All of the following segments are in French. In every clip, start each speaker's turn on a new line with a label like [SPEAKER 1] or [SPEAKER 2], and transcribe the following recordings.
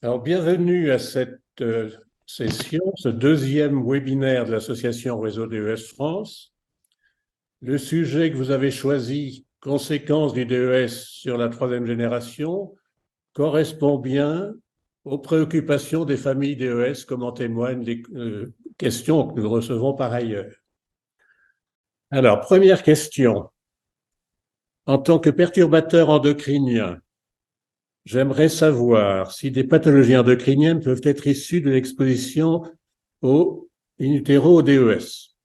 [SPEAKER 1] Alors, bienvenue à cette session, ce deuxième webinaire de l'association Réseau DES France. Le sujet que vous avez choisi, conséquences du DES sur la troisième génération, correspond bien aux préoccupations des familles DES, comme en témoignent les questions que nous recevons par ailleurs. Alors, première question. En tant que perturbateur endocrinien, j'aimerais savoir si des pathologies endocriniennes peuvent être issues de l'exposition au in utero au DES.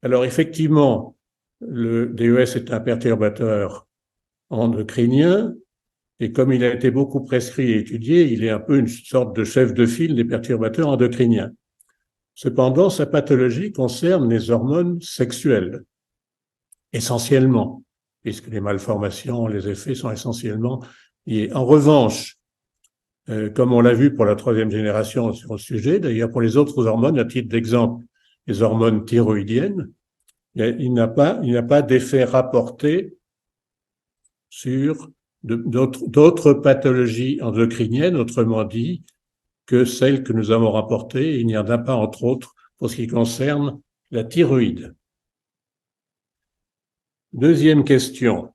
[SPEAKER 1] Alors effectivement, le DES est un perturbateur endocrinien et comme il a été beaucoup prescrit et étudié, il est un peu une sorte de chef de file des perturbateurs endocriniens. Cependant, sa pathologie concerne les hormones sexuelles, essentiellement, puisque les malformations, les effets sont essentiellement liés. En revanche, comme on l'a vu pour la troisième génération sur le sujet, d'ailleurs pour les autres hormones, à titre d'exemple, les hormones thyroïdiennes, il n'y a pas d'effet rapporté sur d'autres pathologies endocriniennes, autrement dit, que celles que nous avons rapportées. Il n'y en a pas, entre autres, pour ce qui concerne la thyroïde. Deuxième question.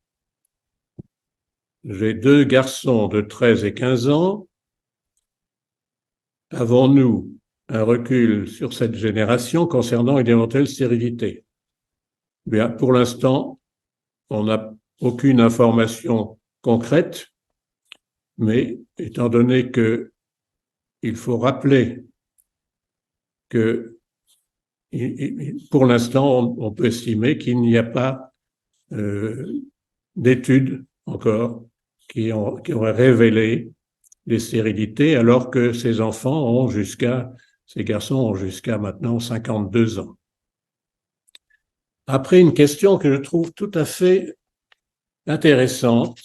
[SPEAKER 1] J'ai deux garçons de 13 et 15 ans. Avons-nous un recul sur cette génération concernant une éventuelle stérilité? Bien, pour l'instant, on n'a aucune information concrète, mais étant donné que il faut rappeler que pour l'instant, on peut estimer qu'il n'y a pas d'études encore qui auraient révélé les stérilités, alors que ces garçons ont jusqu'à maintenant 52 ans. Après, une question que je trouve tout à fait intéressante,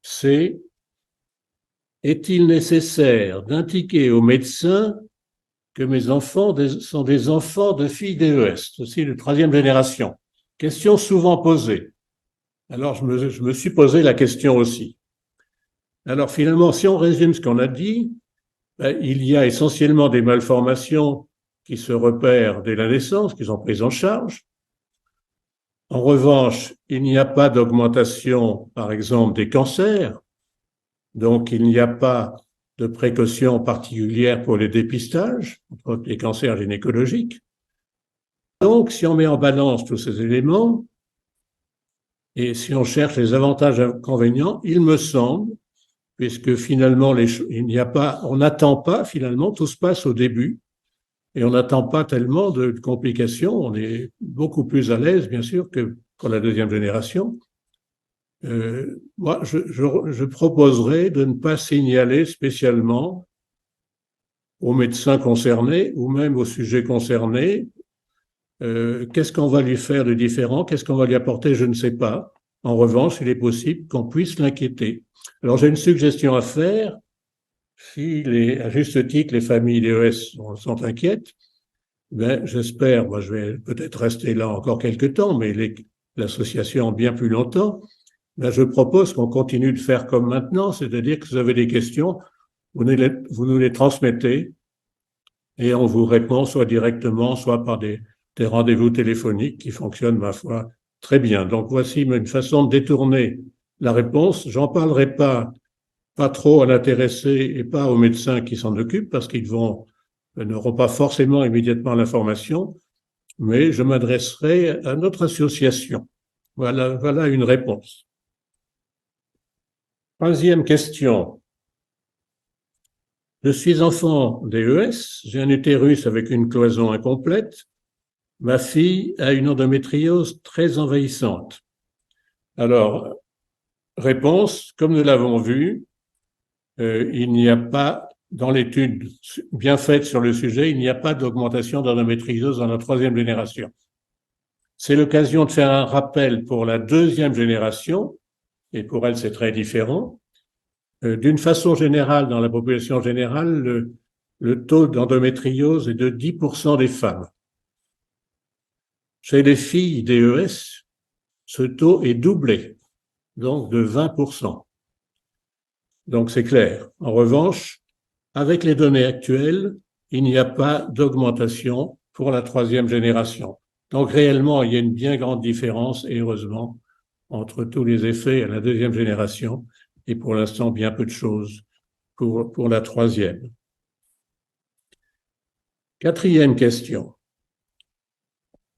[SPEAKER 1] c'est: est-il nécessaire d'indiquer aux médecins que mes enfants sont des enfants de filles DES, aussi de troisième génération? Question souvent posée. Alors, je me suis posé la question aussi. Alors, finalement, si on résume ce qu'on a dit, il y a essentiellement des malformations qui se repèrent dès la naissance, qui sont prises en charge. En revanche, il n'y a pas d'augmentation, par exemple, des cancers. Donc, il n'y a pas de précautions particulières pour les dépistages, entre autres les cancers gynécologiques. Donc, si on met en balance tous ces éléments, et si on cherche les avantages et inconvénients, il me semble, puisque finalement, on n'attend pas, finalement, tout se passe au début, et on n'attend pas tellement de complications. On est beaucoup plus à l'aise, bien sûr, que pour la deuxième génération. Moi, je proposerais de ne pas signaler spécialement aux médecins concernés ou même aux sujets concernés qu'est-ce qu'on va lui faire de différent, qu'est-ce qu'on va lui apporter, je ne sais pas. En revanche, il est possible qu'on puisse l'inquiéter. Alors, j'ai une suggestion à faire. Si à juste titre, les familles DES sont inquiètes, ben, j'espère, moi je vais peut-être rester là encore quelques temps, mais l'association bien plus longtemps. Ben, je propose qu'on continue de faire comme maintenant, c'est-à-dire que vous avez des questions, vous nous les transmettez et on vous répond soit directement, soit par des rendez-vous téléphoniques qui fonctionnent, ma foi, très bien. Donc voici une façon de détourner la réponse. J'en parlerai pas trop à l'intéressé et pas aux médecins qui s'en occupent parce qu'ils n'auront pas forcément immédiatement l'information, mais je m'adresserai à notre association. Voilà une réponse. Troisième question. Je suis enfant DES, j'ai un utérus avec une cloison incomplète. Ma fille a une endométriose très envahissante. Alors, réponse, comme nous l'avons vu, il n'y a pas, dans l'étude bien faite sur le sujet, il n'y a pas d'augmentation d'endométriose dans la troisième génération. C'est l'occasion de faire un rappel pour la deuxième génération, et pour elle c'est très différent. D'une façon générale, dans la population générale, le taux d'endométriose est de 10% des femmes. Chez les filles DES, ce taux est doublé, donc de 20%. Donc c'est clair. En revanche, avec les données actuelles, il n'y a pas d'augmentation pour la troisième génération. Donc réellement, il y a une bien grande différence, et heureusement, entre tous les effets à la deuxième génération et pour l'instant bien peu de choses pour la troisième. Quatrième question.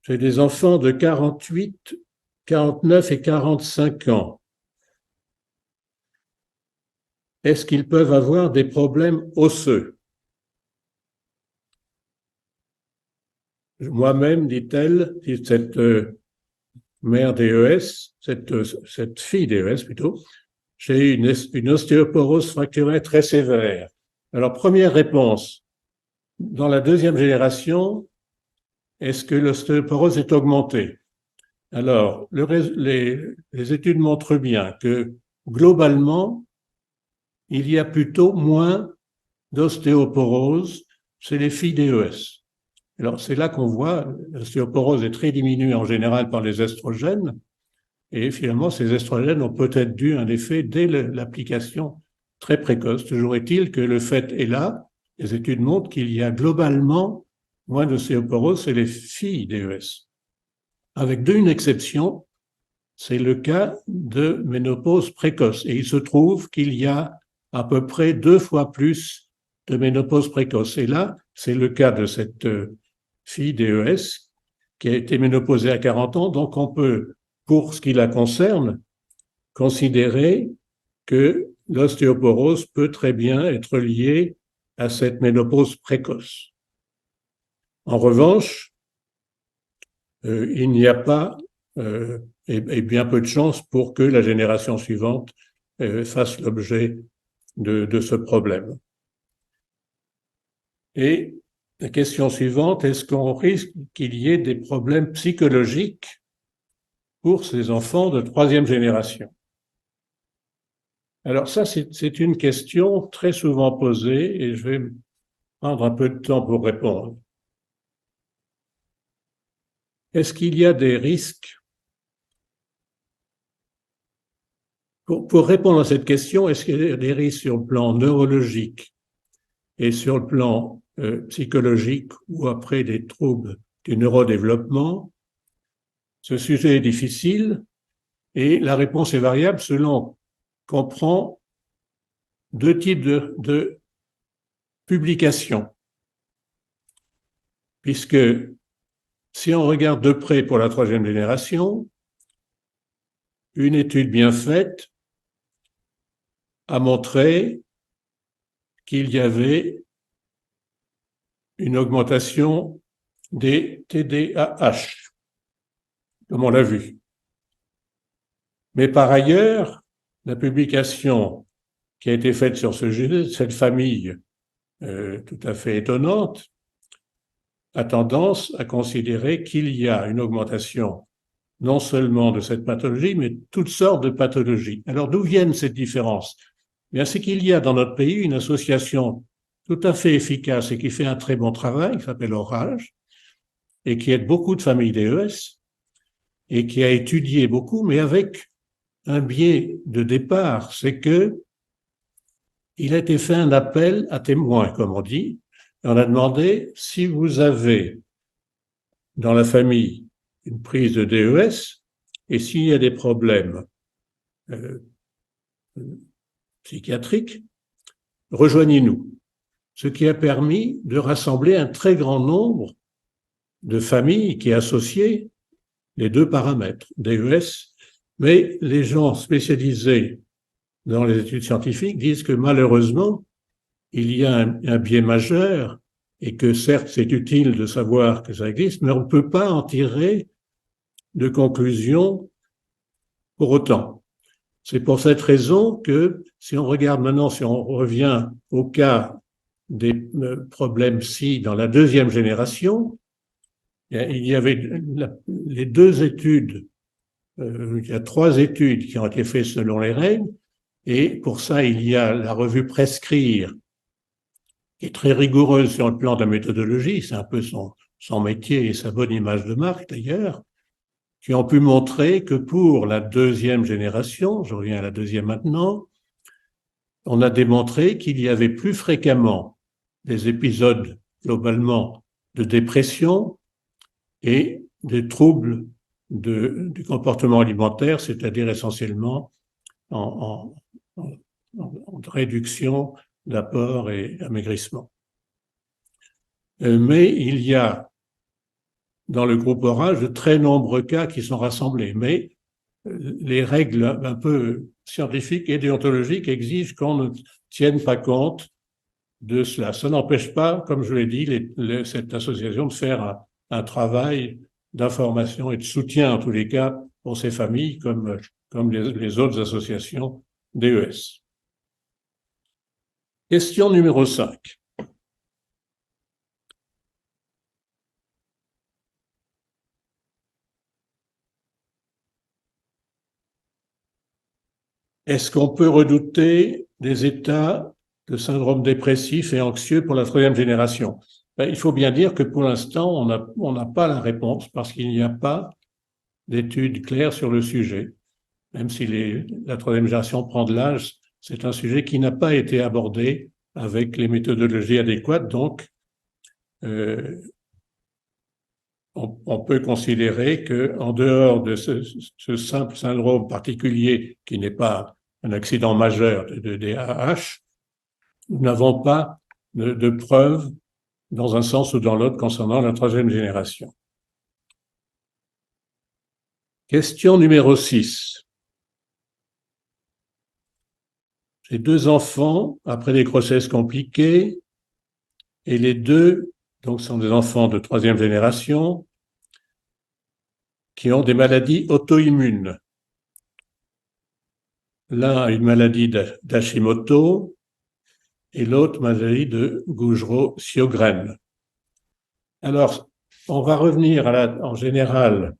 [SPEAKER 1] J'ai des enfants de 48, 49 et 45 ans. Est-ce qu'ils peuvent avoir des problèmes osseux? Moi-même, dit-elle, dit cette mère DES, cette fille DES plutôt, j'ai eu une ostéoporose fracturée très sévère. Alors, première réponse, dans la deuxième génération, est-ce que l'ostéoporose est augmentée? Alors, les études montrent bien que globalement, il y a plutôt moins d'ostéoporose chez les filles DES. Alors, c'est là qu'on voit l'ostéoporose est très diminuée en général par les estrogènes, et finalement, ces estrogènes ont peut-être dû un effet dès l'application très précoce. Toujours est-il que le fait est là, les études montrent qu'il y a globalement moins d'ostéoporose chez les filles DES. Avec une exception, c'est le cas de ménopause précoce. Et il se trouve qu'il y a à peu près 2 fois plus de ménopause précoce. Et là, c'est le cas de cette fille DES qui a été ménopausée à 40 ans. Donc, on peut, pour ce qui la concerne, considérer que l'ostéoporose peut très bien être liée à cette ménopause précoce. En revanche, il n'y a pas et bien peu de chances pour que la génération suivante fasse l'objet de ce problème. Et la question suivante, est-ce qu'on risque qu'il y ait des problèmes psychologiques pour ces enfants de troisième génération? Alors ça, c'est une question très souvent posée et je vais prendre un peu de temps pour répondre. Est-ce qu'il y a des risques? Pour répondre à cette question, est-ce qu'il y a des risques sur le plan neurologique et sur le plan psychologique ou après des troubles du neurodéveloppement? Ce sujet est difficile et la réponse est variable selon qu'on prend 2 types de publications. Puisque si on regarde de près pour la troisième génération, une étude bien faite a montré qu'il y avait une augmentation des TDAH, comme on l'a vu. Mais par ailleurs, la publication qui a été faite sur cette famille tout à fait étonnante a tendance à considérer qu'il y a une augmentation non seulement de cette pathologie, mais toutes sortes de pathologies. Alors d'où viennent ces différences? Bien, c'est qu'il y a dans notre pays une association tout à fait efficace et qui fait un très bon travail, qui s'appelle Orage, et qui aide beaucoup de familles DES, et qui a étudié beaucoup, mais avec un biais de départ, c'est que il a été fait un appel à témoins, comme on dit. On a demandé si vous avez dans la famille une prise de DES et s'il y a des problèmes psychiatriques, rejoignez-nous. Ce qui a permis de rassembler un très grand nombre de familles qui associaient les 2 paramètres, DES, mais les gens spécialisés dans les études scientifiques disent que malheureusement, il y a un biais majeur et que certes c'est utile de savoir que ça existe, mais on ne peut pas en tirer de conclusion pour autant. C'est pour cette raison que si on regarde maintenant, si on revient au cas des problèmes psy dans la deuxième génération, il y avait les 2 études, il y a 3 études qui ont été faites selon les règles, et pour ça il y a la revue Prescrire, qui est très rigoureuse sur le plan de la méthodologie, c'est un peu son métier et sa bonne image de marque d'ailleurs, qui ont pu montrer que pour la deuxième génération, je reviens à la deuxième maintenant, on a démontré qu'il y avait plus fréquemment des épisodes globalement de dépression et des troubles du comportement alimentaire, c'est-à-dire essentiellement en réduction d'apport et amaigrissement. Mais il y a dans le groupe orange de très nombreux cas qui sont rassemblés, mais les règles un peu scientifiques et déontologiques exigent qu'on ne tienne pas compte de cela. Ça n'empêche pas, comme je l'ai dit, cette association de faire un travail d'information et de soutien, en tous les cas, pour ces familles, comme les autres associations DES. Question numéro 5. Est-ce qu'on peut redouter des états de syndrome dépressif et anxieux pour la troisième génération? Il faut bien dire que pour l'instant, on n'a pas la réponse parce qu'il n'y a pas d'études claires sur le sujet. Même si la troisième génération prend de l'âge, c'est un sujet qui n'a pas été abordé avec les méthodologies adéquates. Donc, on peut considérer qu'en dehors de ce simple syndrome particulier qui n'est pas un accident majeur de DAH, nous n'avons pas de preuves dans un sens ou dans l'autre concernant la troisième génération. Question numéro 6. J'ai 2 enfants après des grossesses compliquées et les 2 donc, sont des enfants de troisième génération qui ont des maladies auto-immunes. L'un a une maladie d'Hashimoto et l'autre maladie de Gougerot-Sjogren. Alors, on va revenir en général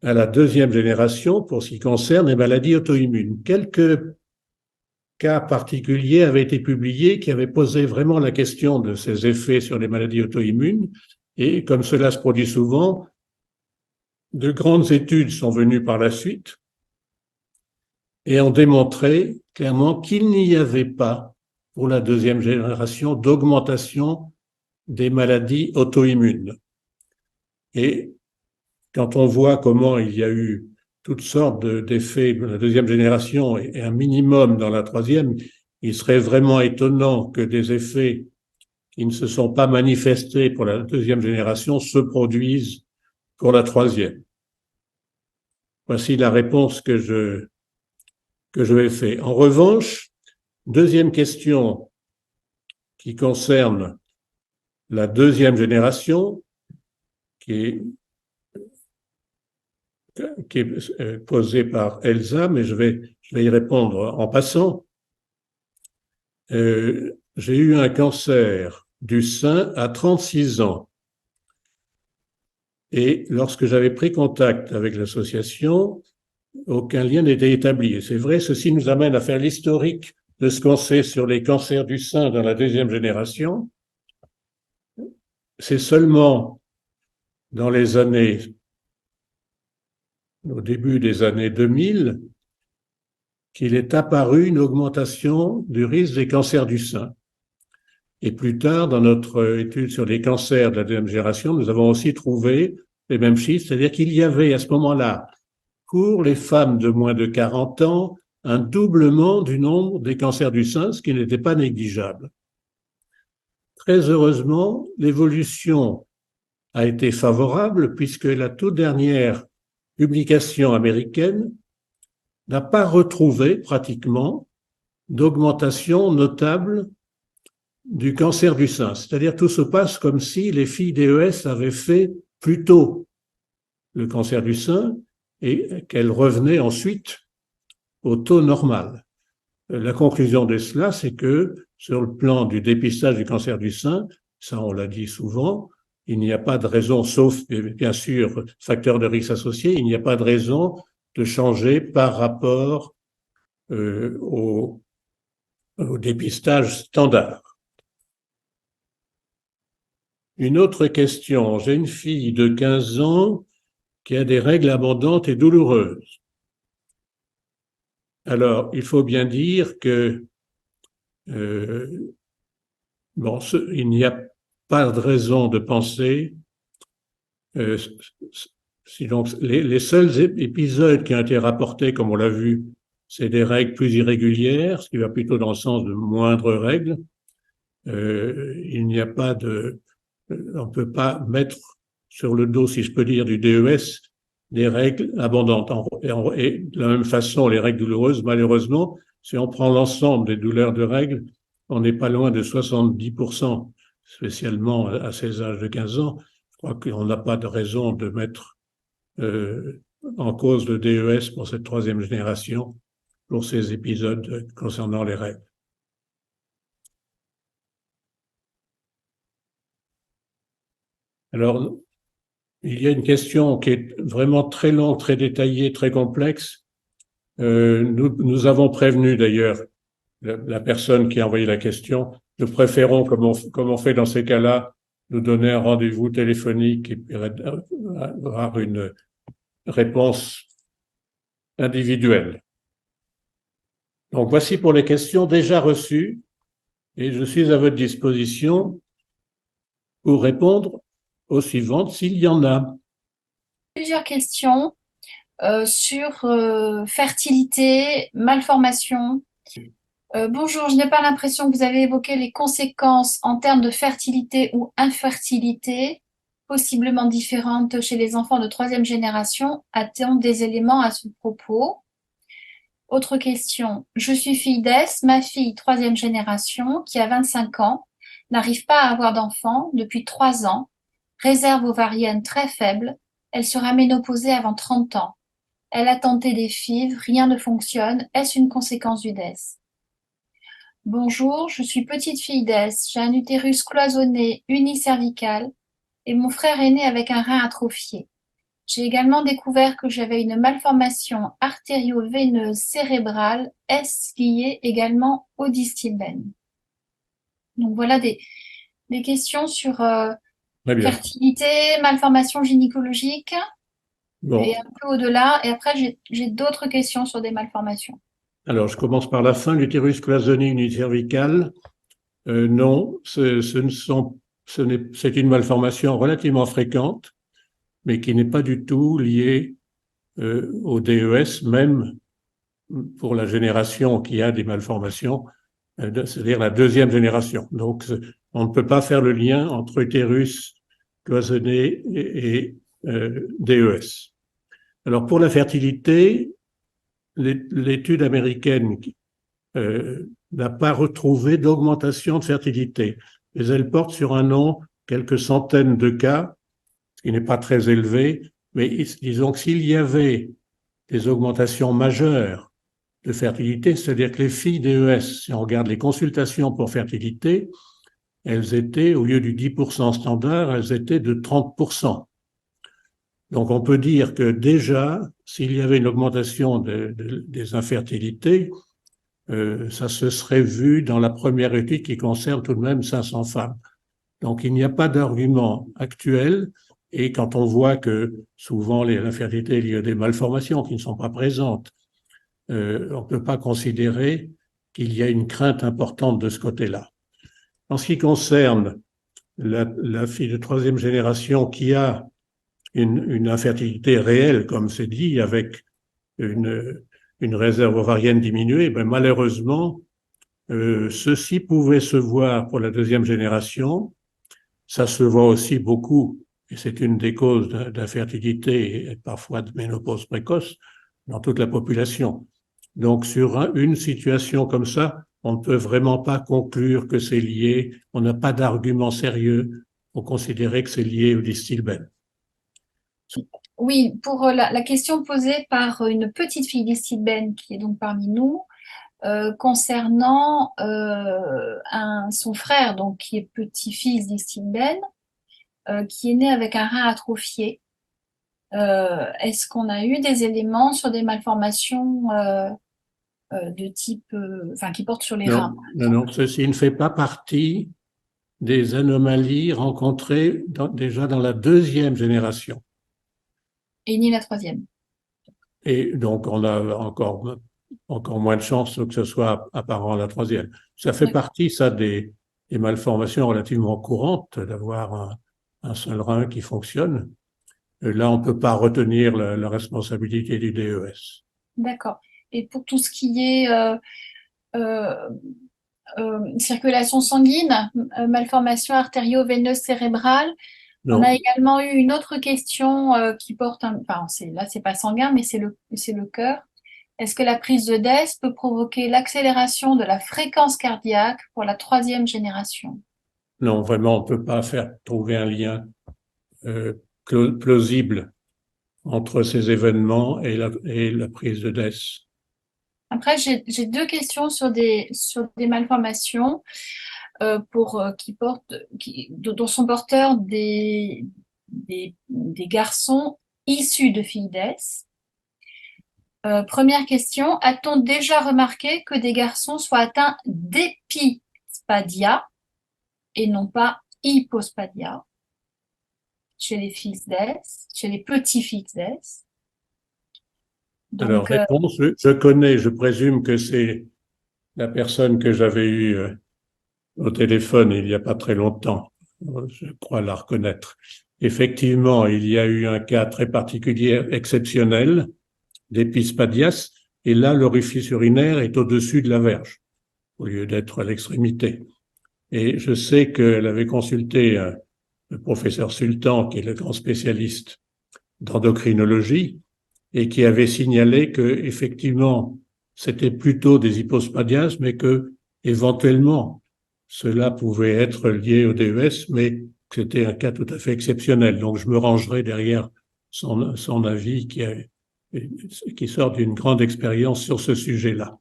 [SPEAKER 1] à la deuxième génération pour ce qui concerne les maladies auto-immunes. Quelques cas particuliers avaient été publiés qui avaient posé vraiment la question de ces effets sur les maladies auto-immunes. Et comme cela se produit souvent, de grandes études sont venues par la suite et ont démontré clairement qu'il n'y avait pas, pour la deuxième génération, d'augmentation des maladies auto-immunes. Et quand on voit comment il y a eu toutes sortes d'effets de la deuxième génération et un minimum dans la troisième, il serait vraiment étonnant que des effets qui ne se sont pas manifestés pour la deuxième génération se produisent pour la troisième. Voici la réponse que je vais faire. En revanche, deuxième question qui concerne la deuxième génération, qui est posée par Elsa, mais je vais y répondre en passant. J'ai eu un cancer du sein à 36 ans. Et lorsque j'avais pris contact avec l'association, aucun lien n'était établi. Et c'est vrai, ceci nous amène à faire l'historique de ce qu'on sait sur les cancers du sein dans la deuxième génération. C'est seulement dans les années, au début des années 2000, qu'il est apparu une augmentation du risque des cancers du sein. Et plus tard, dans notre étude sur les cancers de la deuxième génération, nous avons aussi trouvé les mêmes chiffres, c'est-à-dire qu'il y avait à ce moment-là, pour les femmes de moins de 40 ans, un doublement du nombre des cancers du sein, ce qui n'était pas négligeable. Très heureusement, l'évolution a été favorable puisque la toute dernière publication américaine n'a pas retrouvé pratiquement d'augmentation notable du cancer du sein. C'est-à-dire tout se passe comme si les filles DES avaient fait plus tôt le cancer du sein et qu'elles revenaient ensuite au taux normal. La conclusion de cela, c'est que sur le plan du dépistage du cancer du sein, ça on l'a dit souvent, il n'y a pas de raison, sauf bien sûr facteur de risque associé, il n'y a pas de raison de changer par rapport au dépistage standard. Une autre question. J'ai une fille de 15 ans qui a des règles abondantes et douloureuses. Alors, il faut bien dire que il n'y a pas de raison de penser, sinon les seuls épisodes qui ont été rapportés, comme on l'a vu, c'est des règles plus irrégulières, ce qui va plutôt dans le sens de moindres règles. Il n'y a pas on ne peut pas mettre sur le dos, si je peux dire, du DES des règles abondantes. Et de la même façon, les règles douloureuses, malheureusement, si on prend l'ensemble des douleurs de règles, on n'est pas loin de 70%, spécialement à ces âges de 15 ans. Je crois qu'on n'a pas de raison de mettre en cause le DES pour cette troisième génération, pour ces épisodes concernant les règles. Alors, il y a une question qui est vraiment très longue, très détaillée, très complexe. Nous avons prévenu d'ailleurs la personne qui a envoyé la question. Nous préférons, comme on fait dans ces cas-là, nous donner un rendez-vous téléphonique et avoir une réponse individuelle. Donc, voici pour les questions déjà reçues et je suis à votre disposition pour répondre aux suivantes s'il y en a.
[SPEAKER 2] Plusieurs questions sur fertilité, malformation. Bonjour, je n'ai pas l'impression que vous avez évoqué les conséquences en termes de fertilité ou infertilité, possiblement différentes chez les enfants de troisième génération. A-t-on des éléments à ce propos? Autre question. Je suis fille d'Es, ma fille troisième génération, qui a 25 ans, n'arrive pas à avoir d'enfant depuis 3 ans, réserve ovarienne très faible, elle sera ménopausée avant 30 ans. Elle a tenté des FIV, rien ne fonctionne. Est-ce une conséquence du DES? Bonjour, je suis petite fille d'Es, j'ai un utérus cloisonné unicervical et mon frère est né avec un rein atrophié. J'ai également découvert que j'avais une malformation artério-veineuse cérébrale, est-ce lié également au distilbène? Donc voilà des questions sur
[SPEAKER 1] Très bien.
[SPEAKER 2] fertilité, malformation gynécologique
[SPEAKER 1] Bon.
[SPEAKER 2] et un peu au-delà. Et après, j'ai d'autres questions sur des malformations.
[SPEAKER 1] Alors, je commence par la fin. L'utérus cloisonné unicervical, non, c'est une malformation relativement fréquente, mais qui n'est pas du tout liée au DES, même pour la génération qui a des malformations, c'est-à-dire la deuxième génération. Donc, on ne peut pas faire le lien entre utérus cloisonné et DES. Alors, pour la fertilité, l'étude américaine n'a pas retrouvé d'augmentation de fertilité, mais elle porte sur un nom quelques centaines de cas, ce qui n'est pas très élevé, mais disons que s'il y avait des augmentations majeures de fertilité, c'est-à-dire que les filles DES, si on regarde les consultations pour fertilité, elles étaient, au lieu du 10% standard, elles étaient de 30%. Donc on peut dire que déjà, s'il y avait une augmentation des infertilités, ça se serait vu dans la première étude qui concerne tout de même 500 femmes. Donc il n'y a pas d'argument actuel, et quand on voit que souvent l'infertilité est liée à des malformations qui ne sont pas présentes, on ne peut pas considérer qu'il y a une crainte importante de ce côté-là. En ce qui concerne la fille de troisième génération qui a une infertilité réelle, comme c'est dit, avec une réserve ovarienne diminuée, ben malheureusement, ceci pouvait se voir pour la deuxième génération. Ça se voit aussi beaucoup, et c'est une des causes d'infertilité et parfois de ménopause précoce dans toute la population. Donc, sur une situation comme ça, on ne peut vraiment pas conclure que c'est lié, on n'a pas d'argument sérieux pour considérer que c'est lié au distilbène.
[SPEAKER 2] Oui, pour la question posée par une petite fille d'Istilben qui est donc parmi nous, concernant son frère, donc qui est petit-fils d'Istilben, qui est né avec un rein atrophié. Est-ce qu'on a eu des éléments sur des malformations de type, enfin, qui portent sur les reins?
[SPEAKER 1] Non, ceci ne fait pas partie des anomalies rencontrées déjà dans la deuxième génération.
[SPEAKER 2] Et ni la troisième.
[SPEAKER 1] Et donc, on a encore encore moins de chances que ce soit apparent à la troisième. Ça fait partie, ça, des malformations relativement courantes, d'avoir un seul rein qui fonctionne. Là, on ne peut pas retenir la responsabilité du DES.
[SPEAKER 2] D'accord. Et pour tout ce qui est euh, circulation sanguine, malformation artério-veineuse cérébrale, on a
[SPEAKER 1] Non,
[SPEAKER 2] également eu une autre question qui porte enfin, là, c'est pas sanguin, mais c'est le cœur. Est-ce que la prise de DES peut provoquer l'accélération de la fréquence cardiaque pour la troisième génération?
[SPEAKER 1] non, vraiment, on ne peut pas trouver un lien plausible entre ces événements et la prise de DES.
[SPEAKER 2] Après, j'ai deux questions sur des malformations dont sont porteurs des garçons issus de FIDES. Première question, a-t-on déjà remarqué que des garçons soient atteints d'épispadia et non pas hypospadia chez les FIDES, chez les petits FIDES?
[SPEAKER 1] Alors,
[SPEAKER 2] Donc,
[SPEAKER 1] réponse, je connais, je présume que c'est la personne que j'avais eue au téléphone il n'y a pas très longtemps. Je crois la reconnaître. Effectivement, il y a eu un cas très particulier, exceptionnel, d'épispadias, et là, l'orifice urinaire est au-dessus de la verge, au lieu d'être à l'extrémité. Et je sais qu'elle avait consulté le professeur Sultan, qui est le grand spécialiste d'endocrinologie, et qui avait signalé que effectivement c'était plutôt des hypospadias, mais que éventuellement cela pouvait être lié au DES, mais que c'était un cas tout à fait exceptionnel. Donc je me rangerai derrière son avis qui sort d'une grande expérience sur ce sujet-là.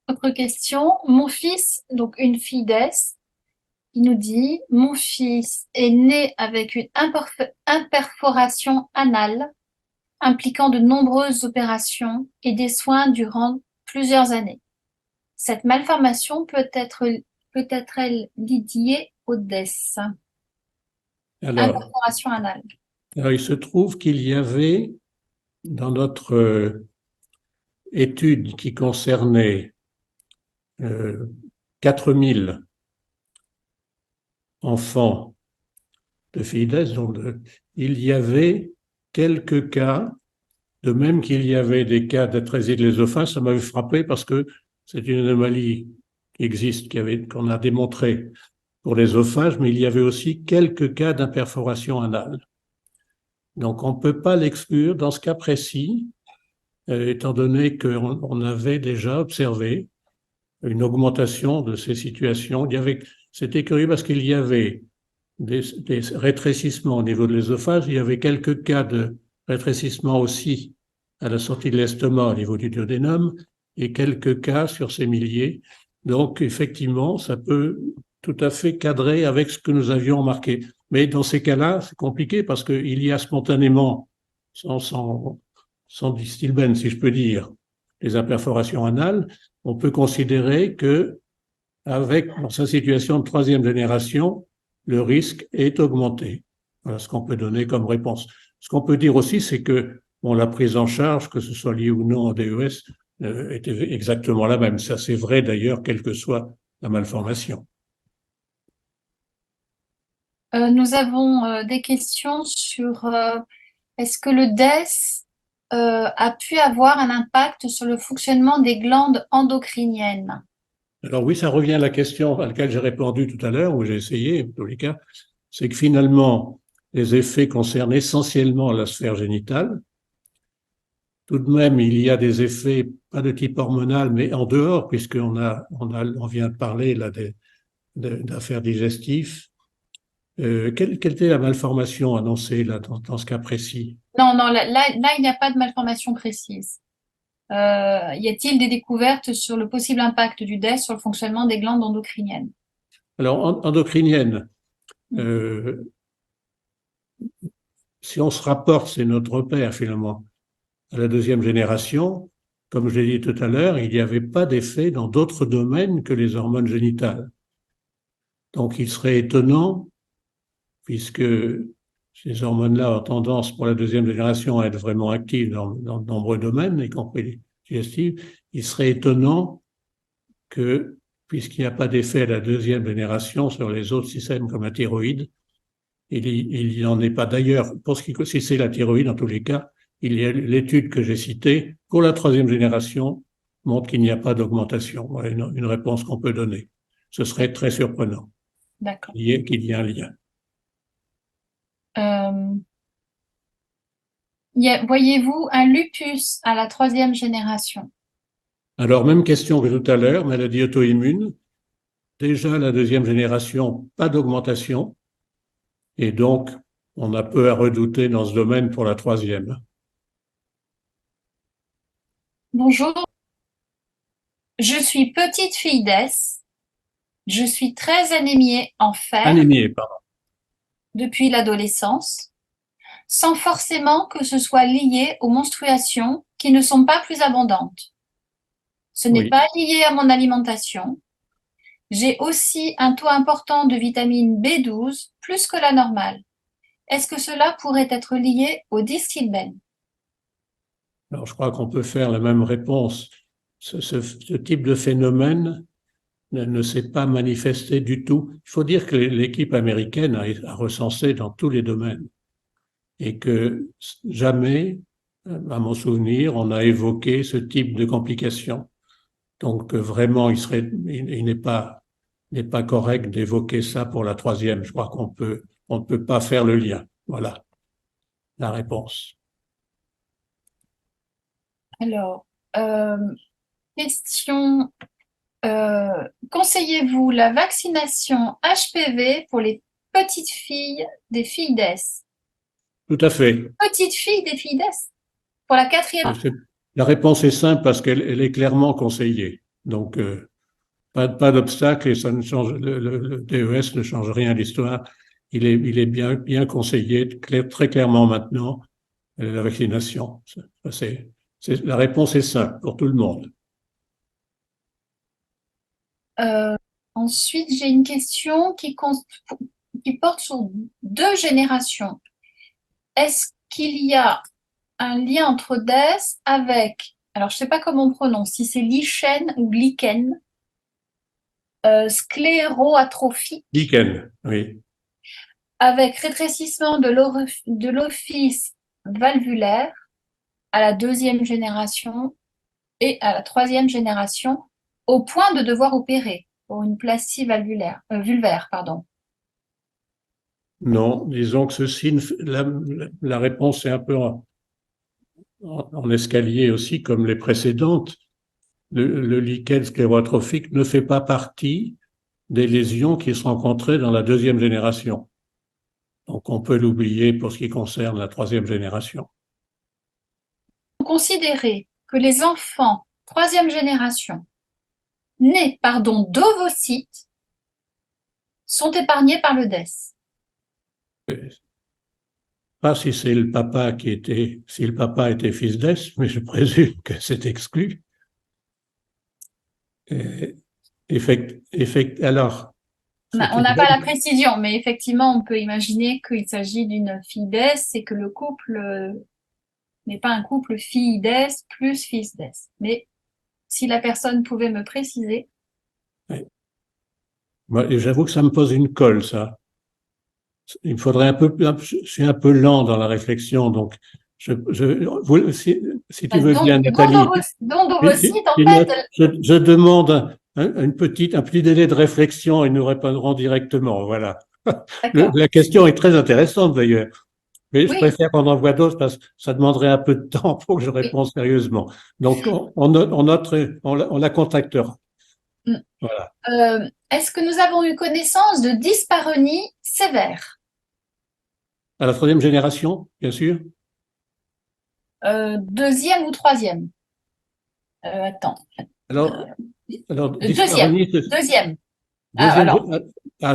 [SPEAKER 2] autre question. Mon fils, donc une FIDES, il nous dit, mon fils est né avec une imperforation anale impliquant de nombreuses opérations et des soins durant plusieurs années. Cette malformation peut-être liée au DES,
[SPEAKER 1] Alors,
[SPEAKER 2] imperforation anale.
[SPEAKER 1] il se trouve qu'il y avait dans notre étude qui concernait 4000 enfants de FIDES, donc il y avait quelques cas, de même qu'il y avait des cas d'atrésie de l'œsophage. Ça m'avait frappé parce que c'est une anomalie qui existe, qu'on a démontré pour l'œsophage, mais il y avait aussi quelques cas d'imperforation anale. Donc on ne peut pas l'exclure dans ce cas précis, étant donné qu'on avait déjà observé une augmentation de ces situations. C'était curieux parce qu'il y avait des rétrécissements au niveau de l'œsophage, il y avait quelques cas de rétrécissement aussi à la sortie de l'estomac au niveau du duodénum et quelques cas sur ces milliers. Donc effectivement, ça peut tout à fait cadrer avec ce que nous avions remarqué. Mais dans ces cas-là, c'est compliqué parce qu'il y a spontanément, sans distilbène, si je peux dire, les imperforations anales. On peut considérer que, dans sa situation de troisième génération, le risque est augmenté. Voilà ce qu'on peut donner comme réponse. Ce qu'on peut dire aussi, c'est que la prise en charge, que ce soit lié ou non au DES, était exactement la même. Ça, c'est vrai d'ailleurs, quelle que soit la malformation.
[SPEAKER 2] Nous avons des questions sur est-ce que le DES a pu avoir un impact sur le fonctionnement des glandes endocriniennes?
[SPEAKER 1] Alors oui, ça revient à la question à laquelle j'ai répondu tout à l'heure, où j'ai essayé, en tous les cas, c'est que finalement, les effets concernent essentiellement la sphère génitale. Tout de même, il y a des effets, pas de type hormonal, mais en dehors, puisqu'on vient de parler là d'affaires digestives. Quelle était la malformation annoncée là, dans ce cas précis?
[SPEAKER 2] Non, non, il n'y a pas de malformation précise. Y a-t-il des découvertes sur le possible impact du DES sur le fonctionnement des glandes endocriniennes?
[SPEAKER 1] Alors, endocrinienne, si on se rapporte, c'est notre repère finalement, à la deuxième génération, comme je l'ai dit tout à l'heure, il n'y avait pas d'effet dans d'autres domaines que les hormones génitales. Donc, il serait étonnant, puisque ces hormones-là ont tendance pour la deuxième génération à être vraiment actives dans de nombreux domaines, y compris digestive, il serait étonnant que, puisqu'il n'y a pas d'effet à la deuxième génération sur les autres systèmes comme la thyroïde, il n'y en est pas. D'ailleurs, pour ce qui si c'est la thyroïde, en tous les cas, il y a l'étude que j'ai citée pour la troisième génération montre qu'il n'y a pas d'augmentation. Voilà une réponse qu'on peut donner. Ce serait très surprenant
[SPEAKER 2] D'accord.
[SPEAKER 1] qu'il y ait un lien.
[SPEAKER 2] Voyez-vous un lupus à la troisième génération?
[SPEAKER 1] Alors, même question que tout à l'heure, maladie auto-immune. Déjà, la deuxième génération, pas d'augmentation. Et donc, on a peu à redouter dans ce domaine pour la troisième.
[SPEAKER 2] Bonjour, je suis petite fille d'S. Je suis très anémiée en fer
[SPEAKER 1] Anémie, pardon.
[SPEAKER 2] depuis l'adolescence, sans forcément que ce soit lié aux menstruations qui ne sont pas plus abondantes. Ce n'est
[SPEAKER 1] Oui.
[SPEAKER 2] pas lié à mon alimentation. J'ai aussi un taux important de vitamine B12, plus que la normale. Est-ce que cela pourrait être lié au Distilbène?
[SPEAKER 1] Alors, je crois qu'on peut faire la même réponse. Ce type de phénomène ne s'est pas manifesté du tout. Il faut dire que l'équipe américaine a recensé dans tous les domaines et que jamais, à mon souvenir, on a évoqué ce type de complications. Donc, vraiment, il n'est pas correct d'évoquer ça pour la troisième. Je crois on ne peut pas faire le lien. Voilà la réponse.
[SPEAKER 2] Alors, question, conseillez-vous la vaccination HPV pour les petites filles des filles d'S?
[SPEAKER 1] Tout à fait.
[SPEAKER 2] Petites filles des filles d'S? Pour la quatrième?
[SPEAKER 1] La réponse est simple parce qu'elle est clairement conseillée. Donc, pas d'obstacle et ça ne change, le DES ne change rien à l'histoire. Il est bien conseillé très clairement maintenant, la vaccination. La réponse est simple pour tout le monde.
[SPEAKER 2] Ensuite, j'ai une question qui porte sur 2 générations. Est-ce qu'il y a un lien entre DES avec, alors je ne sais pas comment on prononce, si c'est lichen ou lichen, scléroatrophie,
[SPEAKER 1] Lichen, oui.
[SPEAKER 2] avec rétrécissement de l'orifice valvulaire à la 2e génération et à la 3e génération, au point de devoir opérer pour une plasie vulvaire, pardon.
[SPEAKER 1] Non, disons que la réponse est un peu en escalier aussi, comme les précédentes. Le lichen sclérotrophique ne fait pas partie des lésions qui sont rencontrées dans la deuxième génération. Donc, on peut l'oublier pour ce qui concerne la troisième génération.
[SPEAKER 2] Considérez que les enfants 3e génération nés d'ovocytes sont épargnés par le DES.
[SPEAKER 1] Pas si c'est le papa si le papa était fils d'S, mais je présume que c'est exclu. Alors,
[SPEAKER 2] On n'a pas la précision, mais effectivement, on peut imaginer qu'il s'agit d'une fille d'S et que le couple n'est pas un couple fille d'S plus fils d'S. Mais si la personne pouvait me préciser.
[SPEAKER 1] Oui. Moi, j'avoue que ça me pose une colle, ça. Il me faudrait je suis un peu lent dans la réflexion, donc si tu veux bien, Nathalie, je demande un petit délai de réflexion et nous répondrons directement. Voilà. La question est très intéressante d'ailleurs, mais je préfère qu'on en voit d'autres parce que ça demanderait un peu de temps pour que je réponde sérieusement. Donc, on la contactera. Voilà.
[SPEAKER 2] Est-ce que nous avons eu connaissance de dyspareunie sévère?
[SPEAKER 1] À la troisième génération, bien sûr.
[SPEAKER 2] 2e ou 3e? Attends.
[SPEAKER 1] Alors
[SPEAKER 2] deuxième.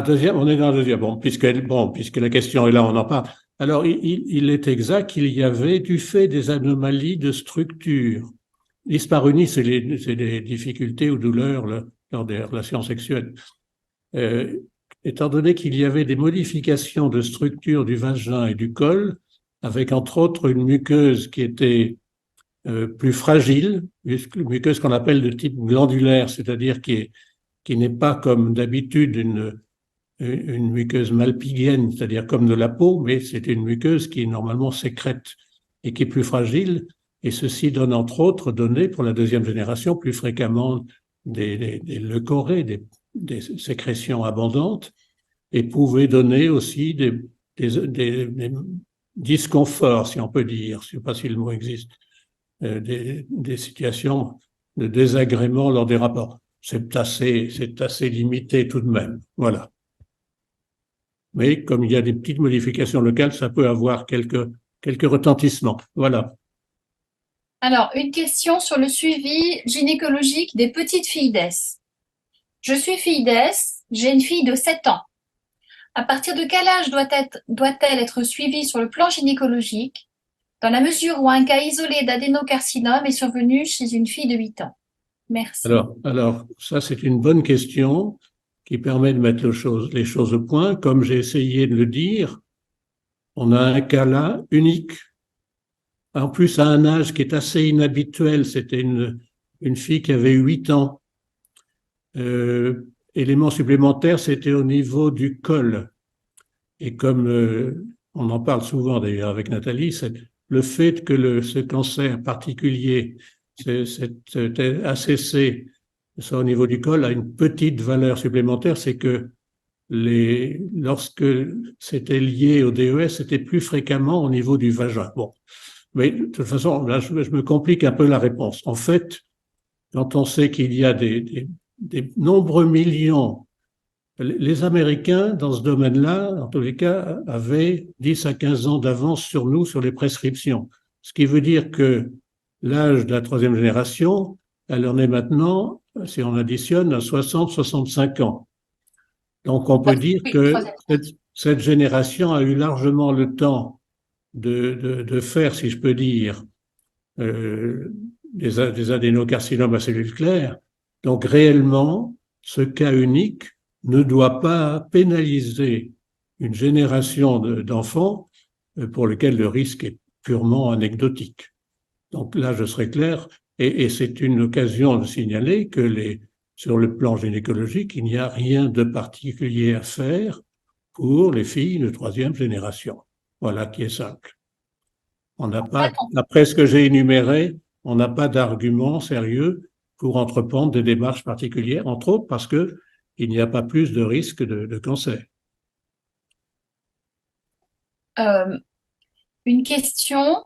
[SPEAKER 1] Deuxième, on est dans le deuxième. Bon, puisque la question est là, on en parle. Alors, il est exact qu'il y avait, du fait des anomalies de structure, l'hysparunie, c'est les difficultés ou douleurs lors des relations sexuelles. Étant donné qu'il y avait des modifications de structure du vagin et du col, avec entre autres une muqueuse qui était plus fragile, une muqueuse qu'on appelle de type glandulaire, c'est-à-dire qui n'est pas comme d'habitude une muqueuse malpighienne, c'est-à-dire comme de la peau, mais c'est une muqueuse qui normalement sécrète et qui est plus fragile. Et ceci donne entre autres donné pour la deuxième génération plus fréquemment des leucorrhées, des sécrétions abondantes, et pouvait donner aussi des disconforts, si on peut dire, je ne sais pas si le mot existe, des situations de désagrément lors des rapports. C'est assez limité tout de même. Voilà. Mais comme il y a des petites modifications locales, ça peut avoir quelques retentissements. Voilà.
[SPEAKER 2] Alors, une question sur le suivi gynécologique des petites filles d'Es. Je suis fille d'Es, j'ai une fille de 7 ans. À partir de quel âge doit-elle être suivie sur le plan gynécologique, dans la mesure où un cas isolé d'adénocarcinome est survenu chez une fille de 8 ans? Merci.
[SPEAKER 1] Alors ça, c'est une bonne question qui permet de mettre les choses au point. Comme j'ai essayé de le dire, on a un cas là unique. En plus, à un âge qui est assez inhabituel, c'était une fille qui avait 8 ans. Élément supplémentaire, c'était au niveau du col. Et comme on en parle souvent d'ailleurs avec Nathalie, c'est le fait que ce cancer particulier, cet ACC, soit au niveau du col, a une petite valeur supplémentaire, c'est que lorsque c'était lié au DES, c'était plus fréquemment au niveau du vagin. Bon, mais de toute façon, là, je me complique un peu la réponse. En fait, quand on sait qu'il y a des nombreux millions, les Américains, dans ce domaine-là, en tous les cas, avaient 10 à 15 ans d'avance sur nous sur les prescriptions. Ce qui veut dire que l'âge de la troisième génération, elle en est maintenant, si on additionne, à 60-65 ans. Donc on peut dire
[SPEAKER 2] Oui,
[SPEAKER 1] que
[SPEAKER 2] troisième.
[SPEAKER 1] cette génération a eu largement le temps de faire, si je peux dire, des adénocarcinomes à cellules claires. Donc réellement, ce cas unique ne doit pas pénaliser une génération d'enfants pour lesquels le risque est purement anecdotique. Donc là, je serai clair, et c'est une occasion de signaler que sur le plan gynécologique, il n'y a rien de particulier à faire pour les filles de troisième génération. Voilà qui est simple. On n'a pas, après ce que j'ai énuméré, on n'a pas d'argument sérieux pour entreprendre des démarches particulières, entre autres parce que il n'y a pas plus de risque de cancer.
[SPEAKER 2] Une question.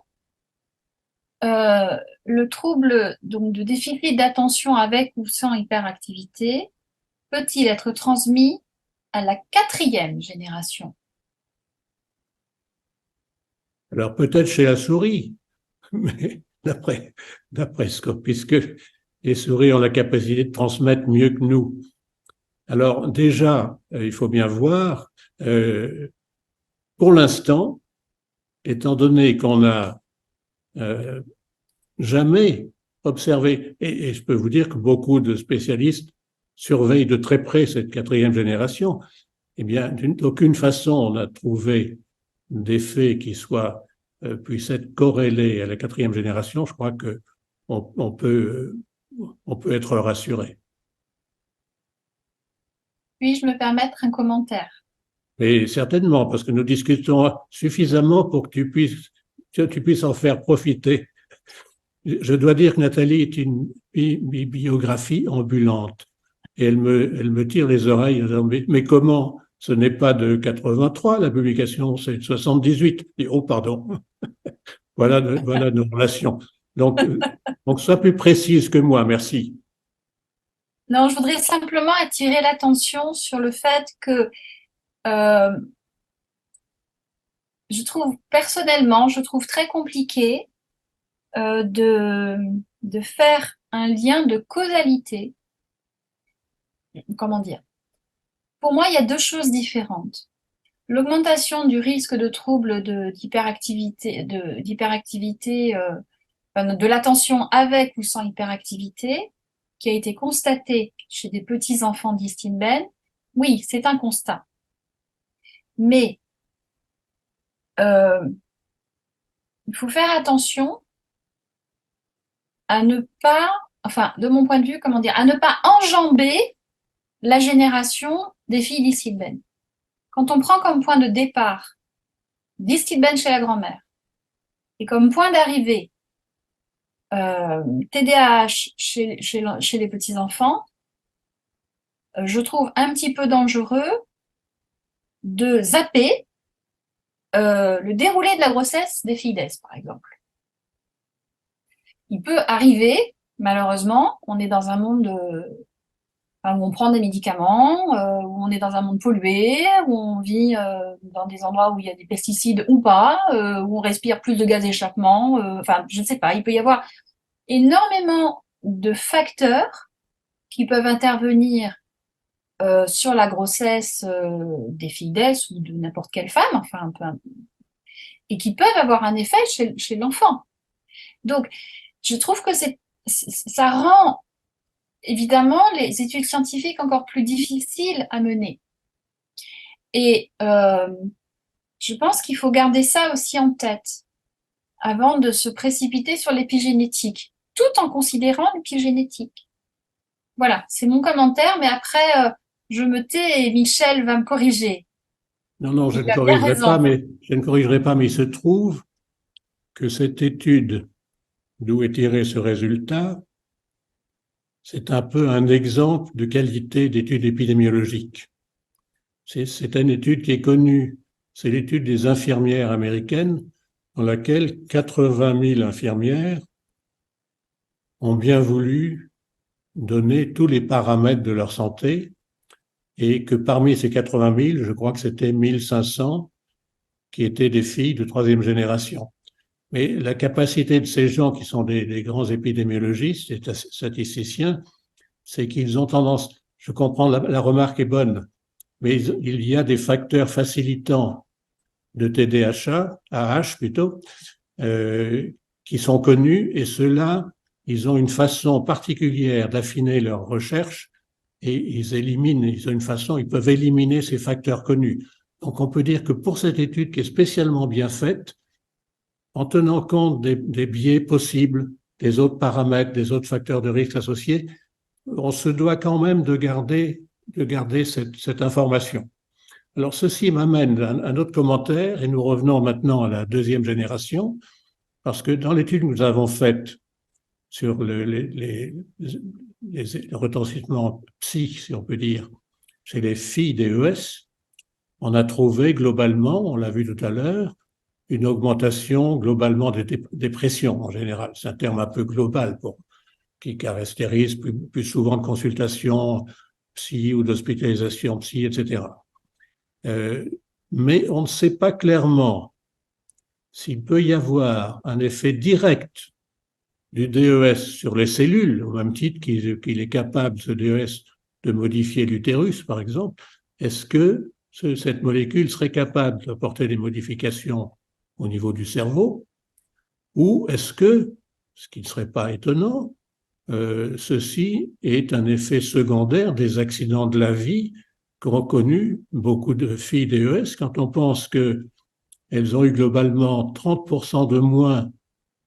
[SPEAKER 2] Le trouble donc, de déficit d'attention avec ou sans hyperactivité peut-il être transmis à la quatrième génération?
[SPEAKER 1] Alors peut-être chez la souris, mais d'après ce puisque les souris ont la capacité de transmettre mieux que nous. Alors déjà, il faut bien voir, pour l'instant, étant donné qu'on n'a jamais observé, et je peux vous dire que beaucoup de spécialistes surveillent de très près cette quatrième génération, eh bien, d'aucune façon on a trouvé d'effet qui puisse être corrélé à la quatrième génération. Je crois que on peut être rassuré.
[SPEAKER 2] Puis-je me permettre un commentaire?
[SPEAKER 1] Et certainement, parce que nous discutons suffisamment pour que tu puisses en faire profiter. Je dois dire que Nathalie est une biographie ambulante. Et elle me tire les oreilles en disant, mais comment? Ce n'est pas de 83, la publication, c'est de 78. Et, oh, pardon. Voilà nos relations. Donc, sois plus précise que moi, merci.
[SPEAKER 2] Non, je voudrais simplement attirer l'attention sur le fait que euh, personnellement, je trouve très compliqué de faire un lien de causalité. Comment dire? Pour moi, il y a deux choses différentes. L'augmentation du risque de troubles d'hyperactivité, de l'attention avec ou sans hyperactivité, qui a été constatée chez des petits enfants d'Istinben, oui, c'est un constat. Mais il faut faire attention à ne pas, enfin, de mon point de vue, comment dire, à ne pas enjamber la génération des filles d'Istidben. Quand on prend comme point de départ d'Istidben chez la grand-mère et comme point d'arrivée TDAH chez les petits-enfants, je trouve un petit peu dangereux de zapper le déroulé de la grossesse des filles d'Est, par exemple. Il peut arriver, malheureusement, on est dans un monde où on prend des médicaments, où on est dans un monde pollué, où on vit dans des endroits où il y a des pesticides ou pas, où on respire plus de gaz d'échappement, enfin, je ne sais pas, il peut y avoir énormément de facteurs qui peuvent intervenir sur la grossesse des filles d'Est ou de n'importe quelle femme, enfin, un peu, et qui peuvent avoir un effet chez l'enfant. Donc, je trouve que ça rend évidemment les études scientifiques encore plus difficiles à mener. Et je pense qu'il faut garder ça aussi en tête avant de se précipiter sur l'épigénétique, tout en considérant l'épigénétique. Voilà, c'est mon commentaire, mais après, je me tais et Michel va me corriger.
[SPEAKER 1] Non, non,
[SPEAKER 2] Il a bien raison.
[SPEAKER 1] je ne corrigerai pas, mais il se trouve que cette étude, d'où est tiré ce résultat, c'est un peu un exemple de qualité d'étude épidémiologique. C'est une étude qui est connue. C'est l'étude des infirmières américaines dans laquelle 80 000 infirmières ont bien voulu donner tous les paramètres de leur santé et que parmi ces 80 000, je crois que c'était 1500 qui étaient des filles de troisième génération. Mais la capacité de ces gens qui sont des grands épidémiologistes et statisticiens, c'est qu'ils ont tendance, je comprends, la remarque est bonne, mais il y a des facteurs facilitants de TDAH, AH plutôt, qui sont connus et ceux-là, ils ont une façon particulière d'affiner leurs recherches et ils ont une façon, ils peuvent éliminer ces facteurs connus. Donc on peut dire que pour cette étude qui est spécialement bien faite, en tenant compte des biais possibles, des autres paramètres, des autres facteurs de risque associés, on se doit quand même de garder cette information. Alors, ceci m'amène à un autre commentaire, et nous revenons maintenant à la deuxième génération, parce que dans l'étude que nous avons faite sur les retentissements psy, si on peut dire, chez les filles DES, on a trouvé globalement, on l'a vu tout à l'heure, une augmentation globalement des dépressions en général. C'est un terme un peu global qui caractérise plus souvent de consultations psy ou d'hospitalisation psy, etc. Mais on ne sait pas clairement s'il peut y avoir un effet direct du DES sur les cellules, au même titre qu'il est capable, ce DES, de modifier l'utérus, par exemple. Est-ce que cette molécule serait capable d'apporter des modifications au niveau du cerveau, ou est-ce que, ce qui ne serait pas étonnant, ceci est un effet secondaire des accidents de la vie qu'ont connu beaucoup de filles DES quand on pense qu'elles ont eu globalement 30% de moins